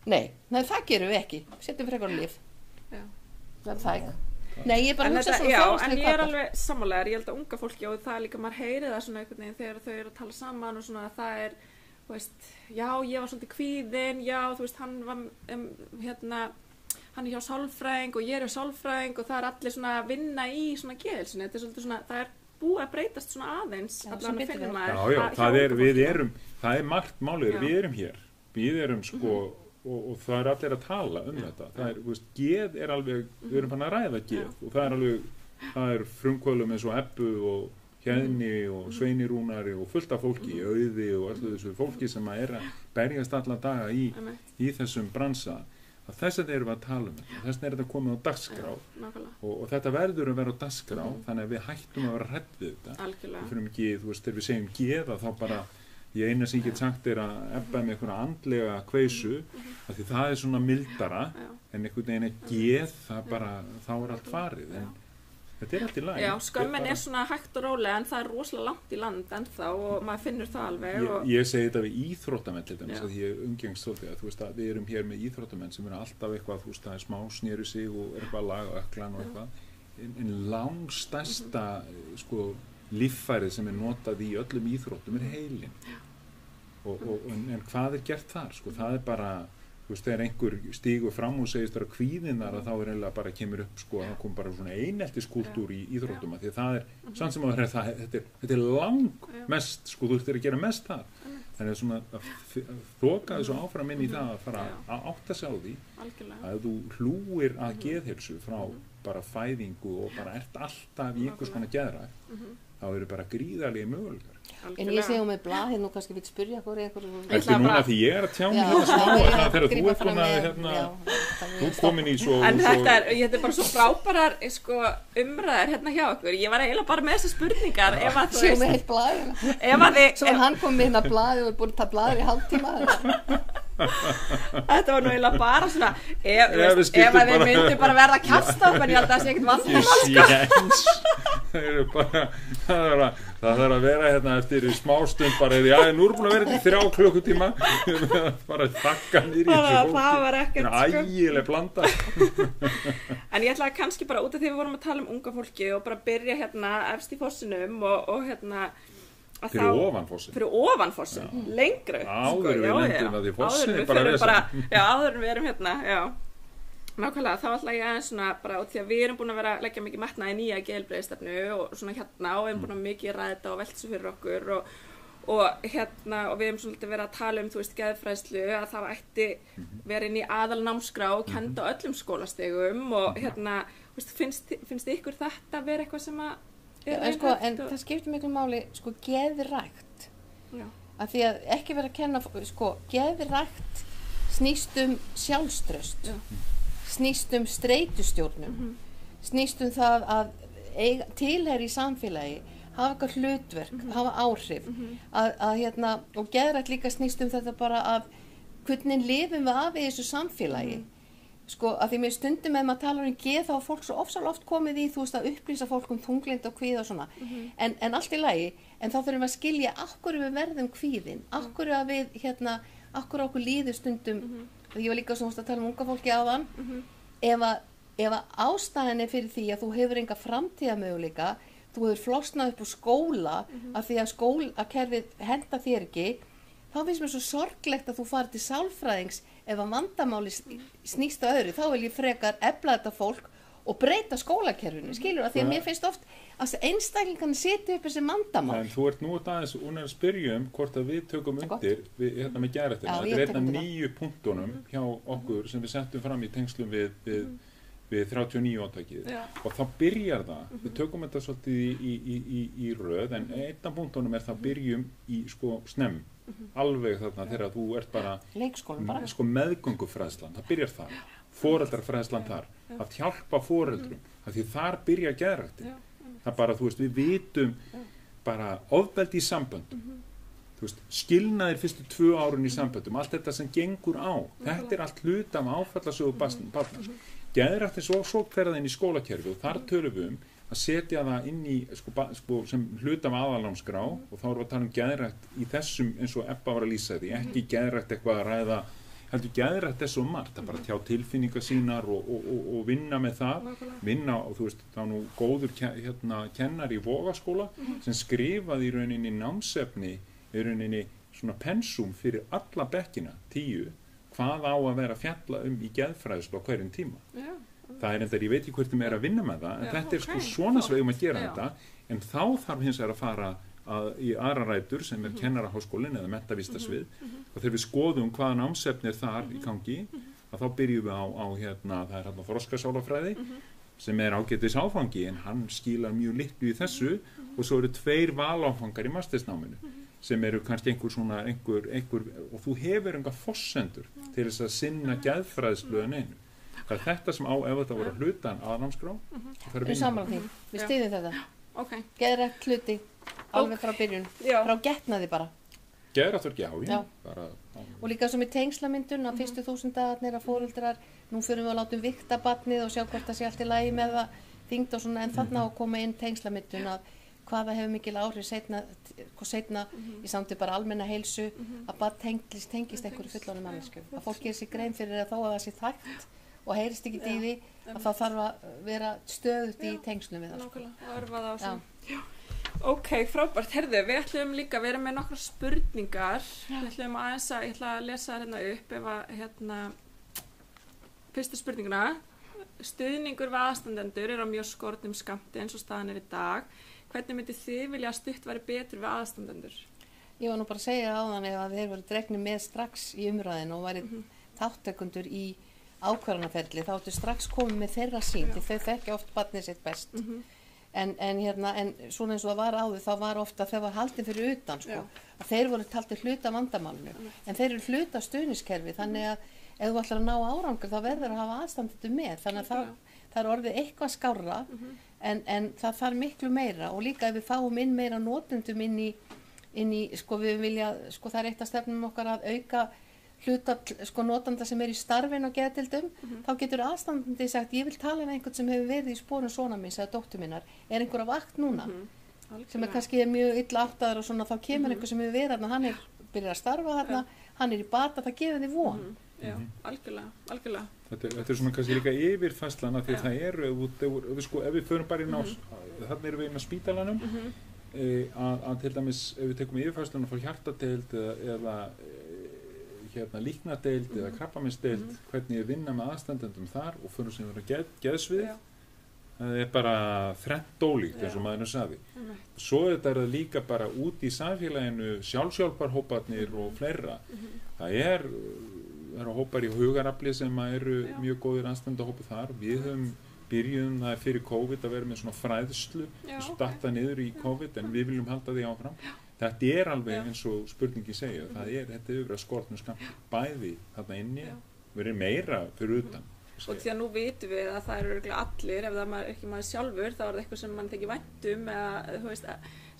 Nei, það gerum við ekki. Setjum frekar líf. Það er það ekki. Nei, ég er bara að hugsa svona fjárhagslega. En ég er alveg sammálegar, ég held að unga fólki og það er líka, maður heyri það svona einhvern veginn þegar þau eru að tala saman og svona að það er, þú veist, já, ég var svolítið kvíðin, já, þú veist, hann var, hann er hjá sálfræðing og ég er hjá sálfræðing og það er allir svona að vinna í svona geðheilsunni, þetta er svolítið svona, það er búið að breytast svona aðeins, allan að finna maður. Já, það er margt málið, við erum sko, og það er allir að tala þetta, það er, þú veist, geð er alveg, við erum fann að ræða geð og það er alveg, það er frumkvölum eins og Ebbu og Hérni og Sveini Rúnari og fullt af fólki, Auði og allir þessu fólki sem er að berjast alla daga í þessum bransa. Þess að erum við að tala þetta, þess að þetta komið á dagskrá og þetta verður að vera á dagskrá þannig að við hættum að vera hrædd við þetta. Við fyrir ekki, þú veist, þegar við segjum geða þá bara Ég eina sem ég get sagt að ebba með einhverja andlega kveisu, af því það svona mildara, en einhvern veginn geð, það bara, þá allt farið, en þetta allt í lagi. Já, skömmin svona hægt og rólega, en það rosalega langt í land ennþá og maður finnur það alveg. Ég segi þetta við íþróttamenn til dæmis, að ég umgengst svolítið, þú veist að við erum hér með íþróttamenn sem alltaf eitthvað, þú veist, það smá snéru sig og eitthvað lag og öklan og eitthvað, en langstærsta, sko, líffærið sem notað í öllum íþróttum heilinn. En hvað gert þar? Sko, það bara, þú veist, þegar einhver stígur fram og segist þar að kvíðin þar, að þá eiginlega bara kemur upp, sko, það kom bara svona eineltiskúltúr í íþróttum, því það samt sem að þetta langmest, sko, þú ert að gera mest þar. Þannig svona að þoka þessu áfram inn í það að fara að átta sig á því að þú hlúir að geðheilsu frá bara fæðingu og bara ert alltaf í einhvers konar geðrækt, þá eru bara gríðarlega möguleikar. En ég segi með blað, nú kannski við spyrja einhver Ekki núna því ég að tjá mig hérna smá þegar þú búin að þú komin í svo En þetta er bara svo frábærar sko, umræðar hérna hjá okkur. Ég var eiginlega bara með þessar spurningar ef að þú veist heilt blað Svo hann kom með hérna blað og er búin að ta blaður í hálftíma Þetta var nú eiginlega bara svona ef að við myndum bara verða að kjasta okkur, ég held að það sé ekkert vandamál Það þarf að vera hérna eftir í smástund bara eða já, nú er búin að vera til 3 klukkutíma bara þakka nýr í þessu það var ekkert ægileg blanda En ég ætlaði kannski bara út af því við vorum að tala unga fólki og bara byrja hérna efst í fossinum og hérna fyrir ofan fossin lengra áður við lendum að því fossin er bara áður við erum hérna nákvæmlega, þá ætla ég aðeins svona bara út því að við erum búin að vera að leggja mikið metnað í nýja geðheilbrigðisstefnu og svona hérna og við erum búin að mikið ræða þetta og velta þessu fyrir okkur og hérna og við erum svolítið verið að tala þú veist geðfræðslu að það ætti verið inn í aðalnámskrá og kenda öllum skólastigum og hérna veist, finnst ykkur þetta vera eitthvað sem að sko, en það skiptir miklu máli sko geðrækt að því að ekki vera að kenna sko geðrækt snýst sjálfstraust snýst streitustjórnun snýst það að tilheyra í samfélagi hafa eitthvað hlutverk, hafa áhrif að hérna, og geðrækt líka snýst þetta bara að hvernig lifum við af í þessu samfélagi sko, að því mér stundum með maður talar geð þá fólk svo oft komið í þú veist að upplýsa fólk kvíða og kvíða og svona en allt í lagi, en þá þurfum við að skilja af hverju við verðum kvíðin, af hverju að við hérna, af hverju okkur líður stundum ég var líka svona að tala unga fólki áðan ef að ástæðan fyrir því að þú hefur enga framtíðamöguleika þú hefur flosnað upp úr skóla af því að skólakerfið henta þér ekki þá finnst mér svo sorglegt að þú farið til sálfræðings ef að vandamáli snýst að öðru þá vil ég frekar efla þetta fólk og breyta skólakerfinu, skilur að því að mér finnst oft að einstaklingarnir setja upp þessi vandamál. En þú ert nú aðeins að spyrja hvort að við tökum undir hérna með geðræktina. Þetta er einn af 9 punktunum hjá okkur sem við settum fram í tengslum við 39 átakið og þá byrjar það, við tökum þetta svolítið í röð en einn af punktunum er það byrjum í sko snemm, alveg þarna þegar þú ert bara sko meðgöngufræðslan, það byrjar þar, foreldrafræðslan þar, að hjálpa foreldrum, af því þar byrja geðræktin. Það bara, þú veist, við vitum bara ofbeldi í samböndum, þú veist, skilnaðir fyrstu 2 árun í samböndum, allt þetta sem gengur á, þetta er allt hluta af áfallasögu barna. Geðræktin svo ferða inn í skólakerfi og þar tölum við að setja það inn í sko, sem hluta af aðalnámskrá og þá erum við að tala geðrækt í þessum eins og Ebba var að lýsa því, ekki geðrækt eitthvað að ræða heldur geðrækt svo margt, það bara tjá tilfinningar sínar og vinna með það, vinna og þú veist, þá nú góður kennar í Vogaskóla sem skrifaði í rauninni námsefni, í rauninni svona pensum fyrir alla bekkina, 10, hvað á að vera að fjalla í geðfræðslu á hverjum tíma. Það er enda, ég veit ekki hvort þið er að vinna með það, en þetta er sko svona sveigum að gera þetta, en þá þarf hins vegar að fara í aðra rætur sem er kennaraháskólinn eða menntavísindasvið og þegar við skoðum hvaða námsefni er þar í gangi að þá byrjum við á það er hérna þroskasálafræði sem er ágætis áfangi en hann skilar mjög litlu í þessu og svo eru 2 valáfangar í mastersnáminu sem eru kannski einhver og þú hefur enga forsendur til þess að sinna geðfræðslu en einu. Það er þetta sem ef þetta voru hlutan aðnámskrá Við sammála því, við styðjum þetta Geðrækt hluti alveg frá byrjun, frá getnaði bara Geðrættur, já. Bara, og líka sem í tengslamyndun á fyrstu 1000 dagarnir að foreldrar, nú fyrir við að láta vikta barnið og sjá hvort það sé allt í lagi með það þyngd og svona, en þarna á að koma inn tengslamyndun að hvaða hefur mikil áhrif seinna í samtíð bara almenna heilsu að barn tengist einhverju fullorðnu manneskju, að fólk gerir sér grein fyrir að þó að það sé þægt og heyrist ekki í því að það þarf að vera stöðugt í tengslum við það. Nákvæmlega, og örfa það á sem. Ok, frábært. Herðu, við ætlum líka að vera með nokkra spurningar. Við ætlum aðeins að, ég ætla að lesa hérna upp ef að, fyrsta spurninguna. Stuðningur við aðstandendur á mjög skornum skammti eins og staðan í dag. Hvernig myndi þið vilja að stutt væri betur við aðstandendur? Ég var nú bara að segja áðan ef að þeir voru dregnir með strax í umræðinu og væri þáttekundur í ákvarðanaferli, þá áttu strax komið með þeirra sín, því þau þekkja oft barnið sitt best. En svona eins og það var áður, þá var ofta þeir var haldin fyrir utan, sko, að þeir voru taldir hluta vandamálinu, en þeir eru hluta stuðniskerfi, þannig að ef þú ætlar að ná árangur, þá verður að hafa aðstandendur með, þannig að það er orðið eitthvað skárra, en það þarf miklu meira, og líka ef við fáum inn meira notendum inn í sko, við vilja, sko, það er eitt af stefnum okkar að auka hluta, sko, notanda sem í starfin og geðdeildum, þá getur aðstandandi sagt, ég vil tala með einhvern sem hefur verið í sporum svona minns eða dóttur minnar, er einhver á vakt núna, sem kannski mjög illa áttaður og svona, þá kemur einhver sem hefur verið þarna, hann byrjar að starfa þarna, hann í bata, það gefur því von. Já, algjörlega. Þetta svona kannski líka yfirfæslana, því það eru, sko, ef við förum bara inn á, þarna erum við inn á spítalanum, að til dæmis, ef við tekum yfirfæslana frá hjartadeild eða líknadeild eða krabbameinsdeild, hvernig ég vinna með aðstandendum þar og fyrir sem vera geðsvið, það er bara þrennt ólíkt eins og maðurinn sagði. Svo þetta það líka bara út í samfélaginu, sjálfshjálparhóparnir og fleira. Það eru hópar í hugarafli sem eru mjög góðir aðstandahópar þar. Við byrjuðum það fyrir COVID að vera með svona fræðslu, svo datta niður í COVID, en við viljum halda því áfram. Þetta er alveg eins og spurningi segja, þetta er yfir að skortnum skamt bæði þarna inni, verið meira fyrir utan. Og því að nú vitum við að það eru örugglega allir, ef það er ekki maður sjálfur, þá er það eitthvað sem mann þykir vænt eða þú veist,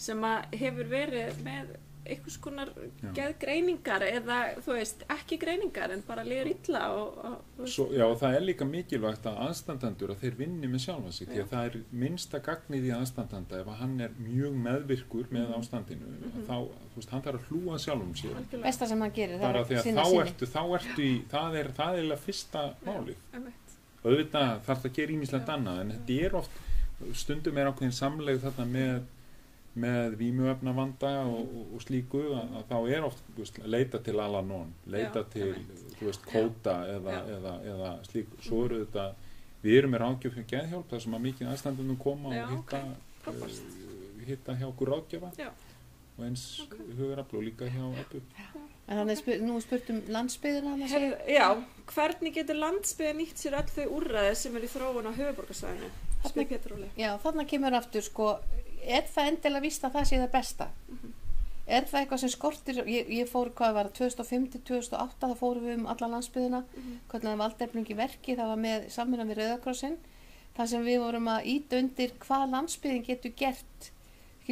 sem hefur verið með einhvers konar geðgreiningar eða þú veist, ekki greiningar en bara líður illa og það er líka mikilvægt að aðstandendur að þeir vinni með sjálfa sig, því að það er minnsta gagnið í aðstandanda ef hann er mjög meðvirkur með ástandinu, þá, þú veist, hann þarf að hlúa sjálfum sér. Besta sem hann gerir, það er sinna sinni. Þá ertu í, það er eiginlega fyrsta málið. Auðvitað þarf það að gera ýmislegt annað, en þetta er oft, stundum ákveðin samlegð þarna með vímuefnavanda og slíku, að þá er oft, þú veist, leita til Al-Anon, leita til, þú veist, Kóta eða slíku. Svo eru þetta, við erum með ráðgjöf hjá geðhjálp, þar sem að mikið aðstandendum koma og hitta hjá okkur ráðgjöfa og eins hugarafl og líka hjá Ebbu. En þannig nú spurt landsbyggðina. Já, hvernig getur landsbyggðin nýtt sér öll þau úrræði sem í þróun á höfuðborgarsvæðinu? Spyr Pétur Óli. Já, þarna kemur aftur, sko, er það endilega víst að það sé það besta? Er það eitthvað sem skortir? Ég fór, hvað var það, 2005-2008, þá fórum við alla landsbyggðina, hvernig valdefling í verki, það var með samvinna við Rauðakrossinn, þar sem við vorum að ýta undir hvað landsbyggðin getur gert.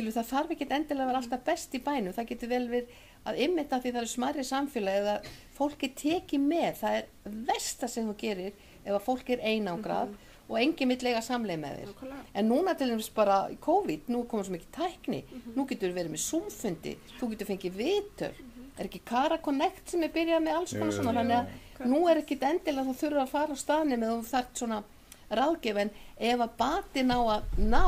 Það þarf ekki endilega að vera alltaf best í bænum, það getur vel verið að ymmita því það eru smærri samfélagi eða fólki tekið með, það er versta sem þú gerir ef að fólk er einangrað og enginn vill eiga samleið með þér. En núna til dæmis bara í COVID, nú komum svo mikið tækni, nú getur verið með Zoom-fundi, þú getur fengið viðtöl, er ekki Cara Connect sem byrjað með alls konar svona, þannig að nú er ekki endilega þú þurfa að fara á staðnum eða þú þarft svona ráðgjöf, en ef að batinn á að ná,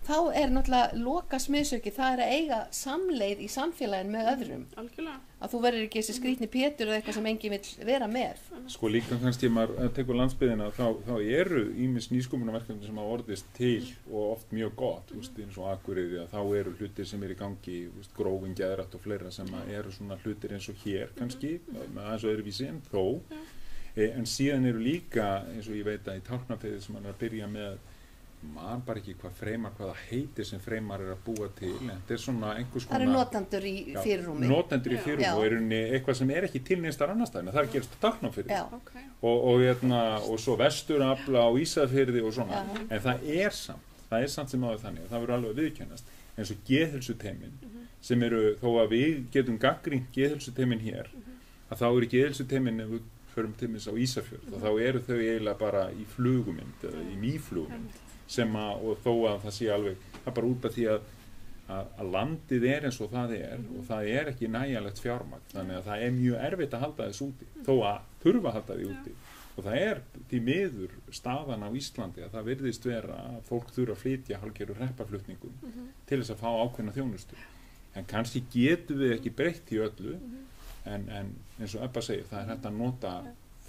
þá er náttúrulega loka smiðsöki, það er að eiga samleið í samfélagin með öðrum. Algjörlega. Að þú verður ekki þessi skrýtni Pétur eða eitthvað sem enginn vill vera með. Sko líka kannski maður tekur landsbyggðina, þá eru ýmis nýsköpunarverkefni sem hafa orðist til og oft mjög gott, eins og Akureyri, þá eru hlutir sem í gangi, grófin, geðrætt og fleira sem eru svona hlutir eins og hér kannski, aðeins og öðruvísi en þó. En síðan eru líka, eins og ég veit að í Tálknafirði sem hann er að byrja með, man bara ekki hvaða heitir sem freymar er að búa til, en þetta er svona einhvers konar... Það eru notendur í fyrirrúmi. Notendur í fyrirrúmi og er eitthvað sem er ekki til neinstar annar staðina, það er gerast á Tálknafirði. Og svo Vesturafla á Ísafirði og svona, en það er samt, það er samt sem áður þannig og það verður alveg að viðurkennast eins og geðheilsuteymin sem eru, þó að við getum gagnrýnt geðheilsuteymin hér að þá eru geðheilsuteymin ef við förum til þess á Ísafjörð og þá eru þau eiginlega bara í flugumynd eða í mýflugumynd sem að, og þó að það sé alveg, það er bara út af því að landið er eins og það er og það er ekki nægjanlegt fjármagn þannig að það er mjög erfitt að halda þess úti þó að þurfa að halda því úti og það er því miður staðan á Íslandi að það virðist vera að fólk þurfa að flytja hálfgerður hreppaflutningum til þess að fá ákveðna þjónustu en kannski getum við ekki breytt í öllu en eins og Ebba segir það er hægt að nota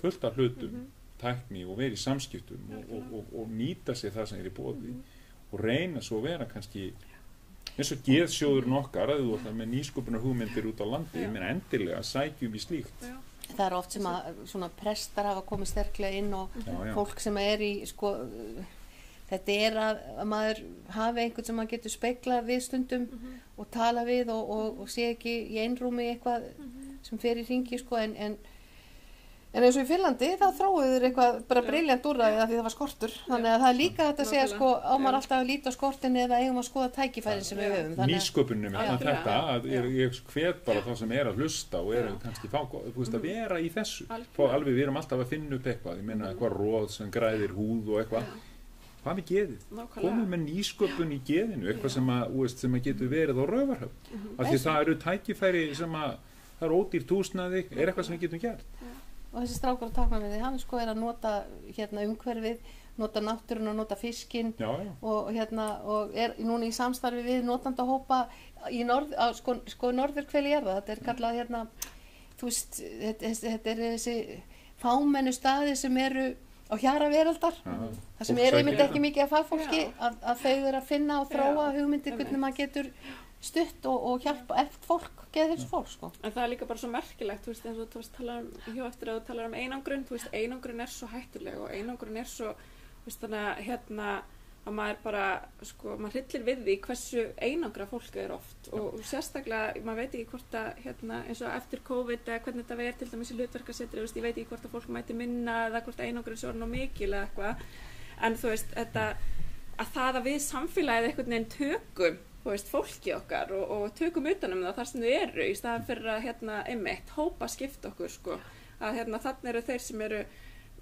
fullt af hlutum tækni og vera í samskiptum og nýta sér það sem er í boði og reyna svo að vera kannski eins og geðsjóðurinn okkar að þú ætlar með nýsköpunar hugmyndir út á landi menn endilega sækjum í slíkt það er oft sem að svona prestar hafa komið sterklega inn og fólk sem er í sko þetta er að maður hafi einhvern sem maður getur speglað við stundum og tala við og sé ekki í einrúmi eitthvað sem fer í hringi sko en eins og í Finnlandi þá þróuður eitthvað bara briljant úrræði af því það var skortur þannig að það er líka þetta að segja sko á maður alltaf að líta á skortin eða eigum að skoða tækifærin sem við höfum nýsköpunum þetta að ég hvet bara þá sem er að hlusta og er kannski fá að vera í þessu alveg við erum alltaf að finna upp eitthvað ég meina eitthvað róð sem græðir húð og eitthvað hvað með geðið? Komum með nýsköpun í geðinu eitthvað sem að getur verið á Raufarhöfn af því það eru tækifæri sem að það er ódýrt húsnæði er eitthvað sem við getum gert og þessi strákur að taka með því hann sko er að nota umhverfið nota náttúruna, nota fiskinn og og er núna í samstarfi við notandahópa í norðurhveli er það þetta er kallað þú veist þetta er þessi fámennu staði sem eru á hjara veraldar það sem er einmitt ekki mikið af fagfólki að þau eru að finna og þróa hugmyndir hvernig maður getur stutt og hjálpa eftir fólk, geðheilsu fólk sko. En það er líka bara svo merkilegt, þú veist, eins og þú veist talar hjá eftir að þú talar einangrun, þú veist, einangrun er svo hættuleg og einangrun er svo, þú veist, þannig að maður bara, sko, maður hryllir við því hversu einangra fólk er oft og sérstaklega, maður veit ekki hvort að, eins og eftir COVID eða hvernig þetta verður til dæmis í hlutverkasetri, þú veist, ég veit ekki hvort að fólk mæti minna eða hvort einangrun sé orðin of mikil eða eitthvað, en þú veist, þetta, að það að við samfélagið einhvern veginn tökum þú veist, fólki okkar og tökum utanum það þar sem þau eru í staðan fyrir að einmitt hópa skipta okkur sko að þannig eru þeir sem eru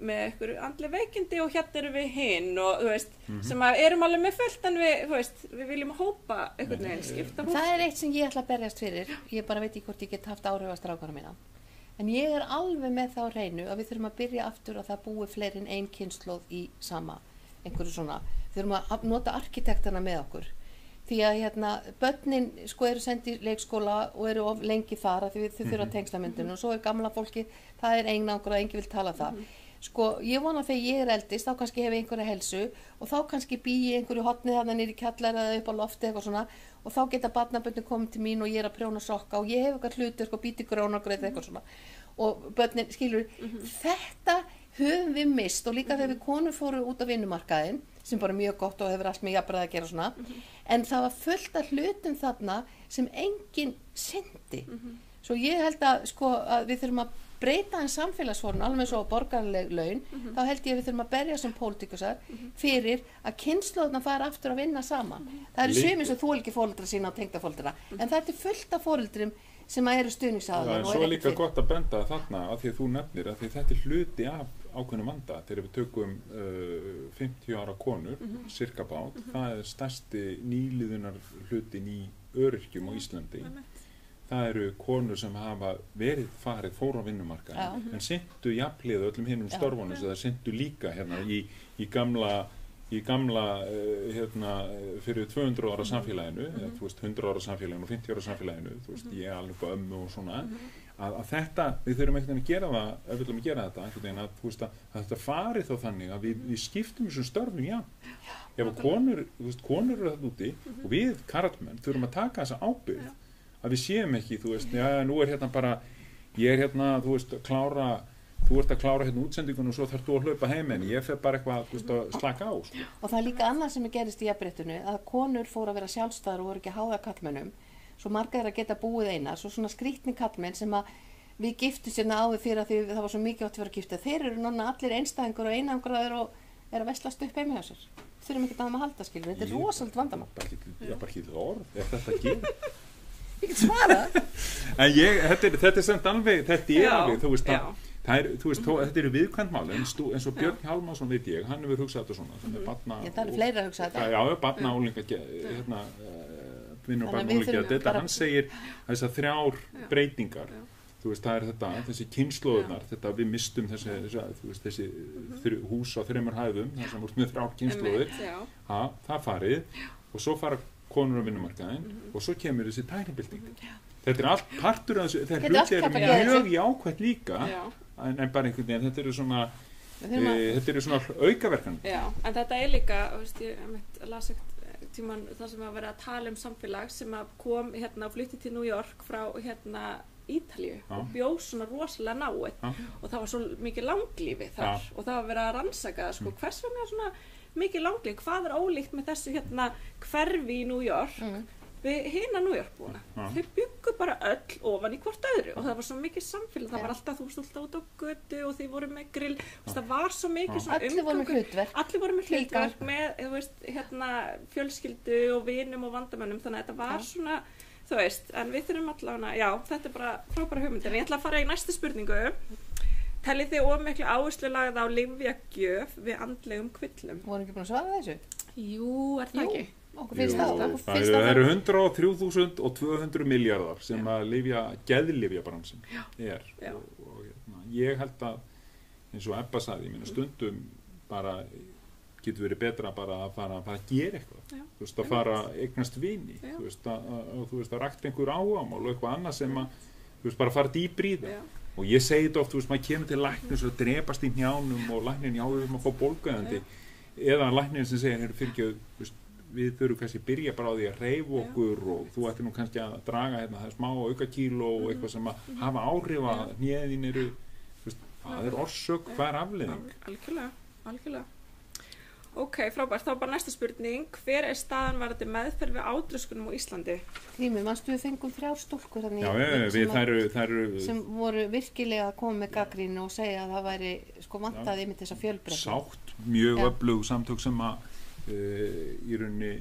með einhver andleg veikindi og eru við hinn og þú veist sem að erum alveg með fullt en við viljum hópa einhvern veginn skipta fólk. Það er eitt sem ég ætla að berjast fyrir ég bara veit ekki hvort ég get haft áhrif á strákana mína en ég er alveg með þá hreinu að við þurfum að byrja aftur og það búi fleiri en ein kynslóð í sama einhverju svona, við þurfum að nota arkitektana með okkur því að börnin sko eru sendið í leikskóla og eru of lengi þar að þau þurfa tengslamyndun og svo er gamla fólki, það er einangur og enginn vil tala það. Sko ég vona þegar ég er eldist þá kannski hef ég einhverja helsu og þá kannski bý ég einhverju hotni þarna niður í kjallara eða upp á lofti eitthvað svona og þá geta barnabörnin komið til mín og ég er að prjóna sokka og ég hef eitthvað hlutur og býti grónagröð eitthvað svona og börnin skilur þetta höfum við mist og líka þegar við konur fóru út á vinnumarkaðinn sem bara mjög gott og hefur allt með jafnræði að gera svona en það var fullt af hlutum þarna sem enginn syndi svo ég held að sko að við þurfum að breyta en samfélagsform alveg svo borgarleg laun þá held ég að við þurfum að berja sem pólitíkusar fyrir að kynslóðna fara aftur að vinna saman það eru sumir sem þú ekki fóreldra sína og tengdafóreldra en það er fullt af fóreldrum sem að eru stuðningsaðilar og svo er líka gott að benda þarna að því að þú nefnir að því þetta er hluti af ákveðnum vanda þegar við tökum 50 ára konur cirka bát, það er stærsti nýliðunar hlutin í öryrkjum á Íslandi það eru konur sem hafa verið fóru á vinnumarkaðinn en syntu jafnhliða öllum hinnum störfunum svo það syntu líka í gamla fyrir 200 ára samfélaginu eða þú veist 100 ára samfélaginu og 50 ára samfélaginu þú veist ég er alveg á ömmu og svona að þetta, við þurfum ekkert að gera það ef við viljum að gera þetta einhvern veginn að þú veist að þetta fari þá þannig að við skiptum þessum störfum ef konur eru það úti og við karlmenn þurfum að taka þessa ábyrgð að við séum ekki þú veist, já nú er bara ég er þú veist þú ert að klára útsendingun og svo þarf þú að hlaupa heim en ég fer bara eitthvað að slaka á sko. Og það er líka annað sem gerist í jafnréttinu að konur fóru að vera sjálfstæðar og voru ekki háða kallmönnum svo margar að geta búið einar svo svona skrýtni kallmenn sem að við giftum sérna áður fyrir að það var svo mikið átt að vera giftað þeir eru núna allir einstæðingur og einangraður og er að veslast upp heima hjá sér. Þurfum ekki að hafa með halda, skilur. Þetta er rosalega vandamál. Bara ekki til orð, þetta að gera. Ég get svarað. En þetta er samt alveg, alveg, þú veist, þetta eru viðkvæmt mál, eins og Björn Hjálmarsson veit ég, hann hefur hugsað þetta svona, sem barna... Það eru fleiri að hugsa þetta. Já, barna álinga, vinnur og barna álinga, þetta hann segir þessar 3 breytingar, þú veist, það er þetta, þessi kynslóðunar, þetta við mistum þessi hús á 3 hæðum, þar sem voru með 3 kynslóðir, það farið, og svo fara konur á vinnumarkaðinn og svo kemur þessi tæknibylting. Þetta er allt partur af þessu, þetta er mjög jákvætt líka, en bara einhvern veginn, þetta eru svona aukaverkanir. Já, en þetta er líka, ég las ekkert tímann það sem að vera að tala samfélag sem að kom og flutti til New York frá Ítalíu og bjó svona rosalega náið og það var svo mikið langlífi þar og það var verið að rannsaka hvers vegna svona mikið langlífi, hvað er ólíkt með þessu hverfi í New York við hina New York búna. Þau byggu bara öll ofan í hvort öðru og það var svo mikið samfélag, það var alltaf þú stúlt út á götu og þið voru með grill, það var svo mikið svona allir voru með hlutverk með fjölskyldu og vinum og vandamönnum, þannig að þetta var svona, þú veist, en við þurfum allavega, já, þetta er bara frábæra hugmynd, en ég ætla að fara í næstu spurningu. Teljið þið of miklu áherslu lagða á lyfjagjöf við andlegum kvillum? Voru ekki búin að svara þessu? Jú, er það ekki? Það eru 103.200 miljardar sem að geðlyfjabransin er og ég held að eins og Ebba sagði, ég meina stundum bara getur verið betra bara að fara að gera eitthvað, þú veist, að fara að eignast vini, þú veist, að rækta einhver áhugamál og eitthvað annað sem að, þú veist, bara fara dýpr í það og ég segi þetta oft, þú veist, maður kemur til læknis og drepast í hnjánum og læknin jáður maður fá bólgæðandi eða læknin sem segir, fyrirgefðu, þú veist, við þurfum kannski að byrja bara á því að hreyfa okkur og þú ættir nú kannski að draga það smá aukakíló og eitthvað sem að hafa áhrif að hnéðin eru, þú veist, það er orsök, hvað er afleiðing? Algjörlega. Ok, frábært, þá bara næsta spurning, hver er staðan varðandi meðferð við átröskunum á Íslandi? Grímur, manstu við fengum 3 stúlkur þannig sem voru virkilega að koma með gagnrýni og segja að það væri vantaði með þessa fjölbreytni. Sátt, mjög öflug samtök sem að í rauninni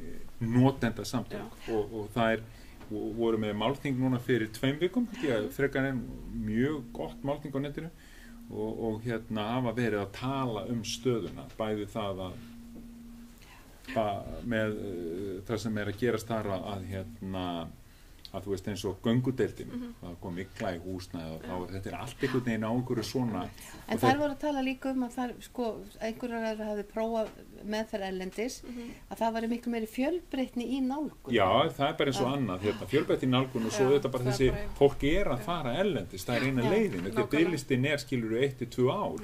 notenda samtök og það voru með málþing núna fyrir 2 vikum, frekar en mjög gott málþing á netinu og hafa verið að tala stöðuna, bæði það með það sem er að gerast þar að þú veist eins og göngudeildin það kom mikla í húsnæði og þetta er allt einhvern veginn á einhverju svona en þær voru að tala líka að það einhverjar hafði prófað meðferð erlendis að það væri miklu meiri fjölbreytni í nálgun já það er bara eins og annað fjölbreytni í nálgun og svo þetta bara þessi fólk að fara erlendis, það er eina leiðin þetta biðlistin skilur 1-2 ár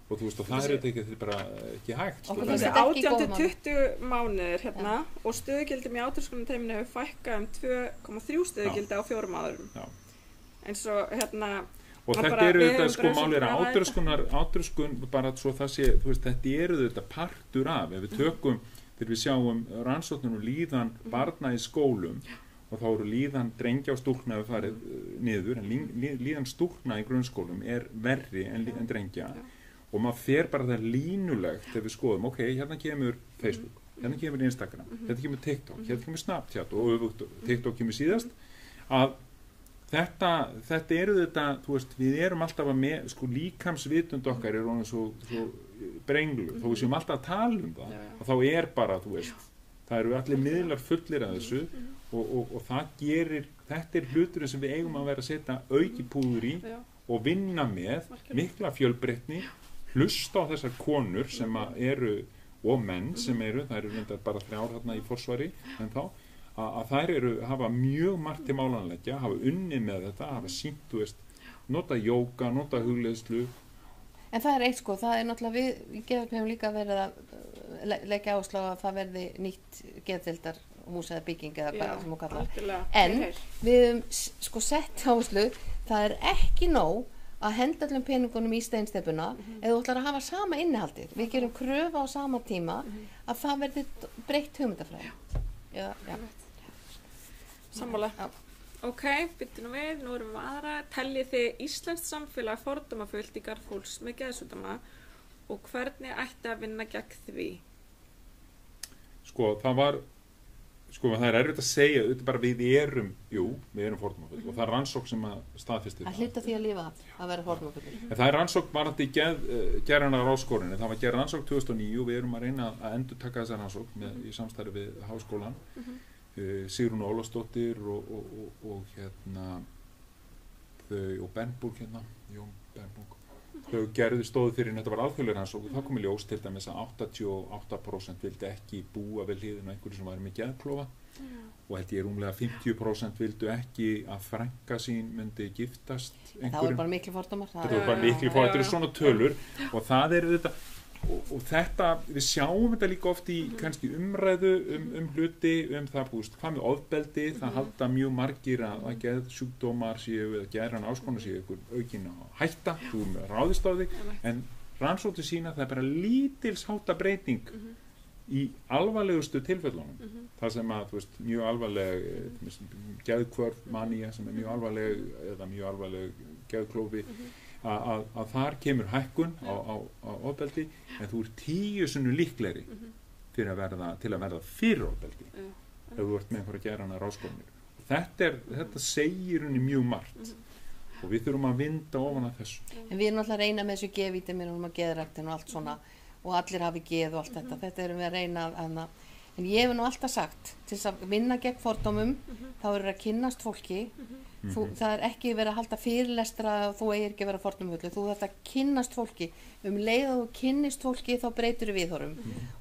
og þú veist og það er þetta bara ekki hægt þessi 18-20 mánuðir og stöðugildum í átröskunum teiminu hefur fækkað 2,3 stöðugildi á 4 árum eins og og þetta eru þetta málir átröskun bara svo það sé þú veist þetta eru þetta partur af ef við tökum þegar við sjáum rannsóknum líðan barna í skólum og þá eru líðan drengja og stúlkna við farið niður en líðan stúlkna í grunnskólum er verri en drengja og maður fer bara það línulegt þegar við skoðum, ok, hérna kemur Facebook, hérna kemur Instagram, hérna kemur TikTok, hérna kemur Snapchat og öfugt, TikTok kemur síðast, að þetta eru þetta, þú veist, við erum alltaf að líkamsvitund okkar er svo brenglu, þó við séum alltaf að tala það, og þá er bara, þú veist, það eru allir miðlar fullir að þessu og það gerir, þetta er hluturinn sem við eigum að vera að setja aukipúður í og vinna með mikla fjölbreytni hlusta á þessar konur sem eru og menn sem eru, það eru bara 3 þarna í forsvari en þá, að þær hafa mjög margt til málanleggja, hafa unnið með þetta, hafa sýnt, þú veist, nota jóga, nota hugleiðslu. En það er eitt það er náttúrulega við hefum líka verið að leggja áherslu á að það verði nýtt geðdeildarhús eða bygging eða hvað sem þú kallar. En við höfum sett áherslu, það er ekki nóg að henda allum peningunum í steinsteypuna eða þú ætlar að hafa sama innihaldið. Við gerum kröfu á sama tíma að það verði breytt hugmyndafræði. Já. Sammála. Ok, byrjum við, nú erum við aðra. Teljið þið íslenskt samfélag fordómafullt í garð fólks með geðsjúkdóma og hvernig ætti að vinna gegn því? Sko, það er erfitt að segja, þetta er bara við erum fordómafull og það er rannsókn sem að staðfesti Að hluta því að lifa af, að vera fordómafullur. En það er rannsókn varandi gerðanar áskorunni, það var gerð rannsókn 2009 og við erum að reyna að endurtaka þessa rannsókn í samstarfi við Háskólann, Sigrún Ólafsdóttir og þau og Bernburg Jón Bernburg. Þau stóðu fyrir þetta var alþjóðleg rannsókn og þá kom í ljós til dæmis að 88% vildi ekki búa við hliðina á einhverju sem væri með geðklofa og held ég rúmlega 50% vildu ekki að frænka sín myndi giftast einhverjum. Það var bara miklu fordómar. Þetta var bara miklu fordómar, þetta eru svona tölur og það er þetta og þetta, við sjáum þetta líka oft í kannski umræðu hluti það búist, hvað með ofbeldi það halda mjög margir að geðsjúkdómar séu eða geðræn áskonar séu einhver aukin hætta, þú ráðist á þig en rannsóknir sína það er bara lítilshátta breyting í alvarlegustu tilfellunum það sem að, þú veist, mjög alvarleg geðhvörf, manía sem er mjög alvarleg eða mjög alvarleg geðklófi að þar kemur hækkun á ofbeldi en þú 10 sinnum líklegri til að verða fyrir ofbeldi ef þú ert með einhverja geðrænar áskoranir þetta segir henni mjög margt og við þurfum að vinda ofan að þessu. En við erum alltaf að reyna með þessu geðvítamínum og geðræktin og allt svona og allir hafi geð og allt þetta erum við að reyna en ég hef nú alltaf sagt til þess að vinna gegn fordómum þá eru að kynnast fólki það er ekki verið að halda fyrirlestra og þú eigir ekki að vera fordómafullu þú þarft að kynnast fólki leið og þú kynnist fólki þá breytir við viðhorfum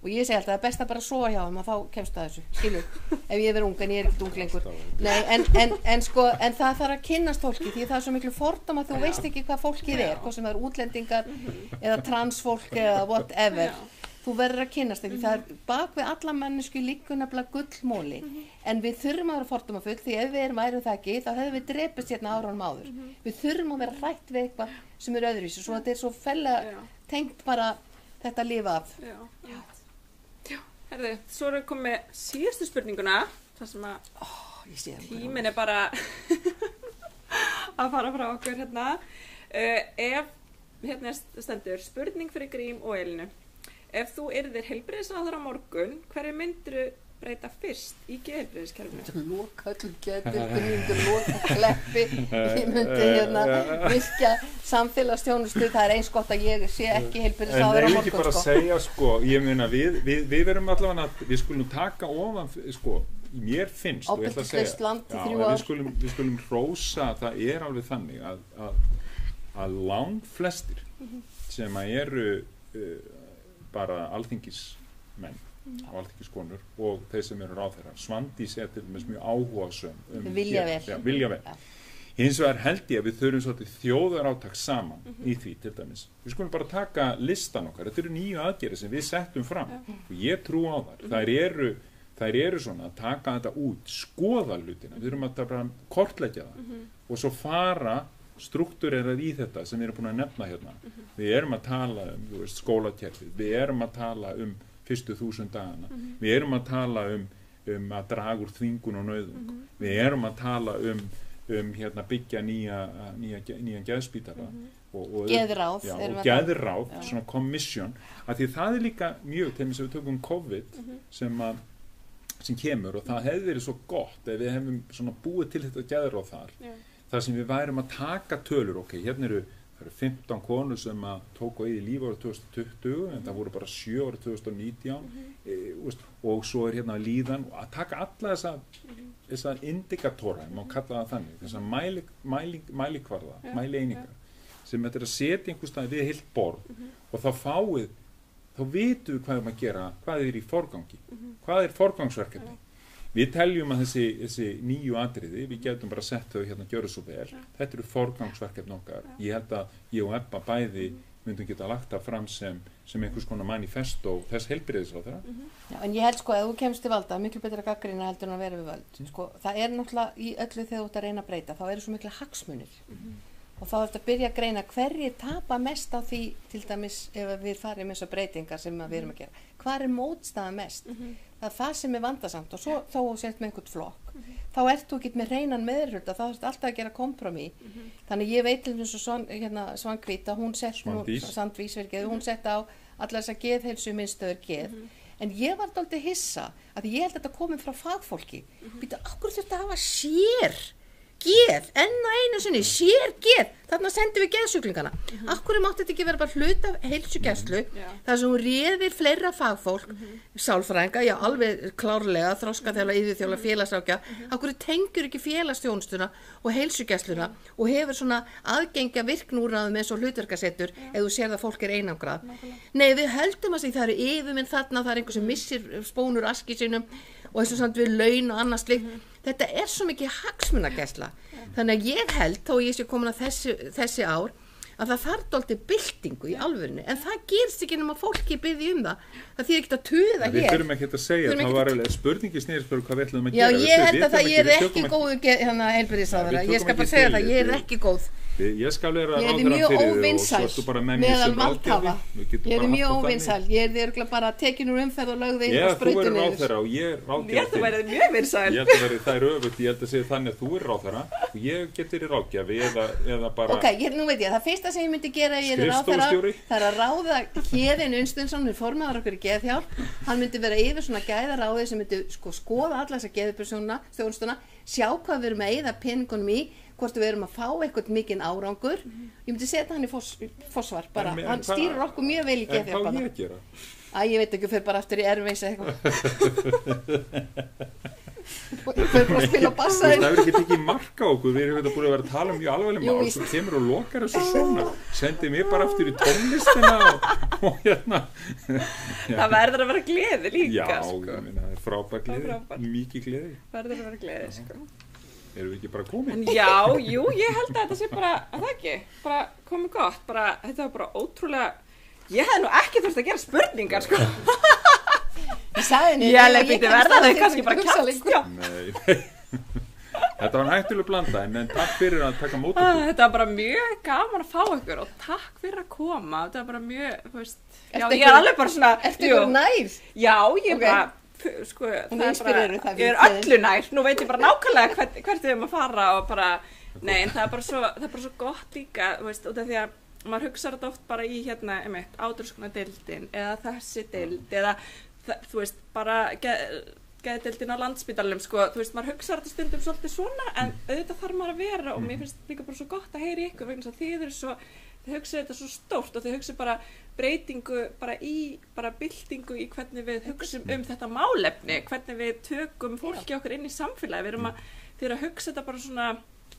og ég segi alltaf það er best að bara sofa hjá þeim og þá kemst það þessu skilur, ef ég verið ung en ég er ekkert ung lengur en það þarf að kynnast fólki því það er svo miklu fordóma þú veist ekki hvað fólkið er hvað sem er útlendingar eða transfólk eða whatever þú verður að kynnast því það er bak við alla mennesku líka nefnilega gullmóli en við þurfum að vera fordómafull því ef við værum það ekki þá hefðum við drepist hérna áraunum áður við þurfum að vera hrætt við eitthvað sem er öðruvísi svo þetta er svo fellega tengt bara þetta að lifa af Herðu, svo erum við komið síðustu spurninguna þar sem að tíminn er bara að fara frá okkur hérna ef hérna stendur spurning fyrir Grím og Elínu ef þú yrðir heilbrigðisráðherra á morgun, hverju myndirðu breyta fyrst í geðheilbrigðiskerfinu? Ég myndi loka öllum geðdeildum, ég myndi loka Kleppi, ég myndi virkja samfélagsþjónustu, það er eins gott að ég sé ekki heilbrigðisráðherra á morgun. En ekki bara að segja, ég meina við verum allavega að við skulum taka ofan, mér finnst, og ég ætla að segja, við skulum hrósa, það er alveg þannig að langflestir sem að eru bara alþingismenn og alþingiskonur og þeir sem eru ráðherrar Svandís er til dæmis mjög áhugasöm vilja vel hins vegar held ég að við þurfum svolítið þjóðarátak saman í því til dæmis við skulum bara taka listan okkar þetta eru 9 aðgerðir sem við settum fram og ég trú á þær eru svona að taka þetta út skoða hlutina, við þurfum að bara kortleggja það og svo fara struktúrerað í þetta sem við erum búin að nefna hérna við erum að tala skólakerfið, við erum að tala fyrstu 1000 dagana við erum að tala að draga úr þvingun og nauðung við erum að tala hérna byggja nýjan geðspítala og geðráð svona kommission af því það er líka mjög til þess að við tökum COVID sem kemur og það hefði verið svo gott ef við hefum svona búið til þetta geðráð þar sem við værum að taka tölur hérna eru 15 konur sem að tóku í líf árið 2020 en það voru bara 7 árið 2019 og svo er hérna líðan og að taka alla þessa indikatóra, má kalla það þannig þessa mælikvarða, mælieiningar sem þetta er að setja einhvers staðar við heilt borð og þá vitum við hvað við að gera, hvað er í forgangi hvað er forgangsverkefni við teljum að þessi 9 atriði við getum bara sett þau hérna gjörðu svo vel þetta eru forgangsverkefni okkar ég held að ég og Ebba bæði myndum geta lagt það fram sem einhvers konar manifesto þess heilbrigðisráðherra en ég held að þú kemst til valda miklu betra gagnrýni heldur en að vera við völd það er náttúrulega í öllu þegar þú ert að reyna að breyta þá eru svo mikla hagsmunir og þá er þetta að byrja að greina hverjir tapa mest á því til dæmis ef við farum þessar breytingar sem við erum að gera hvað er mótstaða mest það er það sem er vandasamt og svo þó sett með einhvern flokk þá ert þú ekki með hreinan meðhluta, þá ertu alltaf að gera kompromi. Þannig ég veit til þess að Svanhvít að hún sett Sandvís, hún sett á allar þess að geðheilsu minnstöður geð. En ég var dálítið hissa að ég held að þetta komið frá fagfólki. Býta, akkur þurfti að hafa sér geð, enn og einu sinni, sér geð, þarna sendum við geðsjúklingana. Akkur mátti þetta ekki vera bara hlut af heilsugæslu, þar sem hún réðir fleira fagfólk, sálfræðinga, já alveg klárlega, þroskaþjálfa, iðjuþjálfa, félagsákja, akkur tengur ekki félagsþjónustuna og heilsugæsluna og hefur svona aðgengja virknúrnaðum eins og hlutverkasettur ef þú sér það fólk einangrað. Nei, við höldum að það eru yfirmenn þarna, það er einhver sem missir spónur aski sínum og eins og samt við laun og annars slíkt. Þetta er svo mikið hagsmunagæsla. Þannig að ég held, þó ég sé komin að þessi ár, að það þarf dálítið byltingu í alvörinu. En það gerst ekki nema fólki biðji það. Það þýðir ekkert að tuða hér. Við þurfum ekki að segja, það var alveg spurningi snýðisbjörg hvað við ætlum að gera. Já, ég held að það ég ekki góð heilbrigðisráðherra. Ég skal bara segja það, ég ekki góð. Ég skal vera ráðherra fyrir þig og svo ertu bara með mér sem ráðgjafi. Ég mjög óvinsæl. Ég örugglega bara tekin úr umferð og lögð inn á sprautinu. Þú verður ráðherra og ég ráðgjafi. Þú verður mjög vinsæl. Ég held að verði það öfugt. Ég held að segja þannig að þú er ráðherra og ég get verið ráðgjafi eða bara... Ok, nú veit ég, það fyrsta sem ég myndi gera ég er ráðherra, það er að ráða Héðinn Unnsteinsson, formaður okkur í Geðhjálp. Hann myndi vera yfir svona gæðaráði sem myndi skoða alla þessa geðheilbrigðisþjónustuna, sjá hvað við erum að eyða peningunum í, hvort við erum að fá eitthvað mikinn árangur. Ég myndi setja hann í forsvar bara. Hann stýrir okkur mjög vel í Geðhjálp. En hvað ég að gera? Ég veit ekki, fyrir bara aftur í Airways eitthvað. Fyrir bara að spila bassa. Það hefur ekki tekið mark á okkur. Við erum búin að vera að tala mjög alveglega mál. Svo kemur og lokar þessu svona. Sendi mig bara aftur í tónlistina og hérna. Það verður að vera gleði líka. Já, það er frábær gleði. Mikið gleði. Verður að vera gleði, sko. Erum við ekki bara komin? Já, jú, ég held að þetta sé bara, að það ekki, bara komið gott, bara, þetta var bara ótrúlega, ég hefði nú ekki þurft að gera spurningar, sko. Ég leipiti verða þau kannski bara kjálst. Nei, þetta var hættulega blanda, en takk fyrir að taka mót okkur. Þetta var bara mjög gaman að fá ykkur og takk fyrir að koma, þetta var bara mjög, þú veist, já, ég er alveg bara svona. Ertu ykkur nær? Já, ég bara... Sko, ég er öllu nær, nú veit ég bara nákvæmlega hvert við erum að fara og bara, nei, en það er bara svo gott líka, þú veist, út af því að maður hugsa þetta oft bara í hérna, átrúskuna deildin eða þessi deild eða, þú veist, bara geðdeildin á Landspítalanum, sko, þú veist, maður hugsa þetta stundum svolítið svona, en auðvitað þarf maður að vera og mér finnst líka bara svo gott að heyra í ykkur vegna þess að þið hugsa þetta svo stórt og þið hugsa bara breytingu, bara byltingu í hvernig við hugsum þetta málefni, hvernig við tökum fólki okkur inn í samfélagi, við erum að hugsa þetta bara svona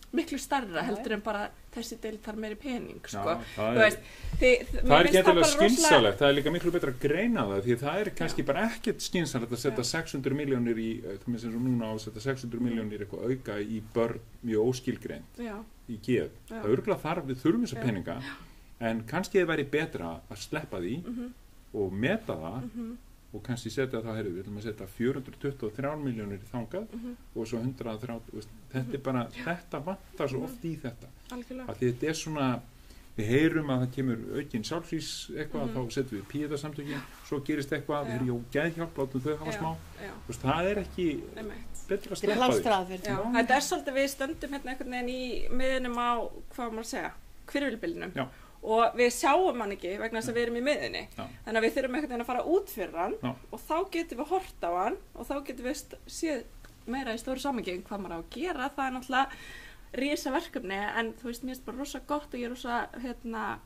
miklu starra heldur en bara þessi deild þarf meiri pening, sko. Já, það er ekki endilega skynsalegt, það er líka miklu betra að greina það, því það er kannski bara ekkert skynsalegt að setja 600 milljónir í, það með sem núna á að setja 600 milljónir eitthvað auka í börn mjög óskilgreint í geð. Það er örgulega við þurfum þessa peninga, en kannski það væri betra að sleppa því og meta það og kannski setja það, við ætlum að setja 423 milljónir í þangað og svo 130, þetta er bara, þetta vantar svo oft í þetta. Algjörlega. Að þetta er svona, við heyrum að það kemur aukinn sjálfsvís eitthvað, þá setjum við píðarsamtökin, svo gerist eitthvað, þeir eru Geðhjálp, látum þau hafa smá. Það er ekki betra að sleppa því. Þetta er svolítið, við stöndum hérna einhvern veginn í miðunum á, hvað maður segja, hvirfilbyljunum. Og við sjáum hann ekki vegna þess að við erum í miðunni. Þannig að við þurfum einhvern veginn að fara út fyrir hann og þá getum við hort á hann og þá getum við séð meira í stóru samhengi hvað maður á að gera. Það er náttúrulega risa verkefni en þú veist, mér finnst bara rosa gott og ég er rosa, mér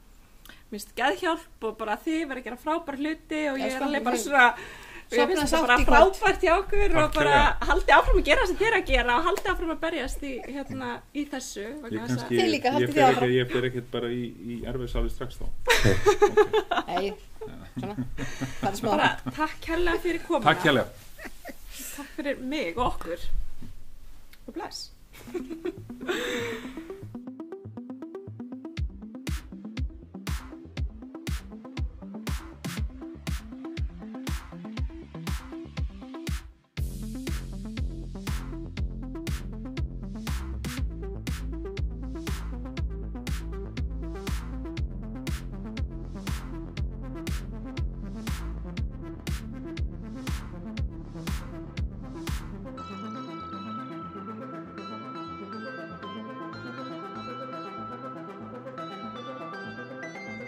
finnst Geðhjálp og bara þið verður að gera frábæra hluti og ég er alveg bara svona... Ég finnst þetta bara frábært hjá okkur og bara haldi áfram að gera sem þér að gera og haldi áfram að berjast í þessu. Ég fer ekkert bara í erfiðsáli strax þá. Nei, svona, það er smá. Bara takk kærlega fyrir komuna. Takk kærlega. Takk fyrir mig og okkur. Og bless.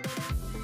Takk.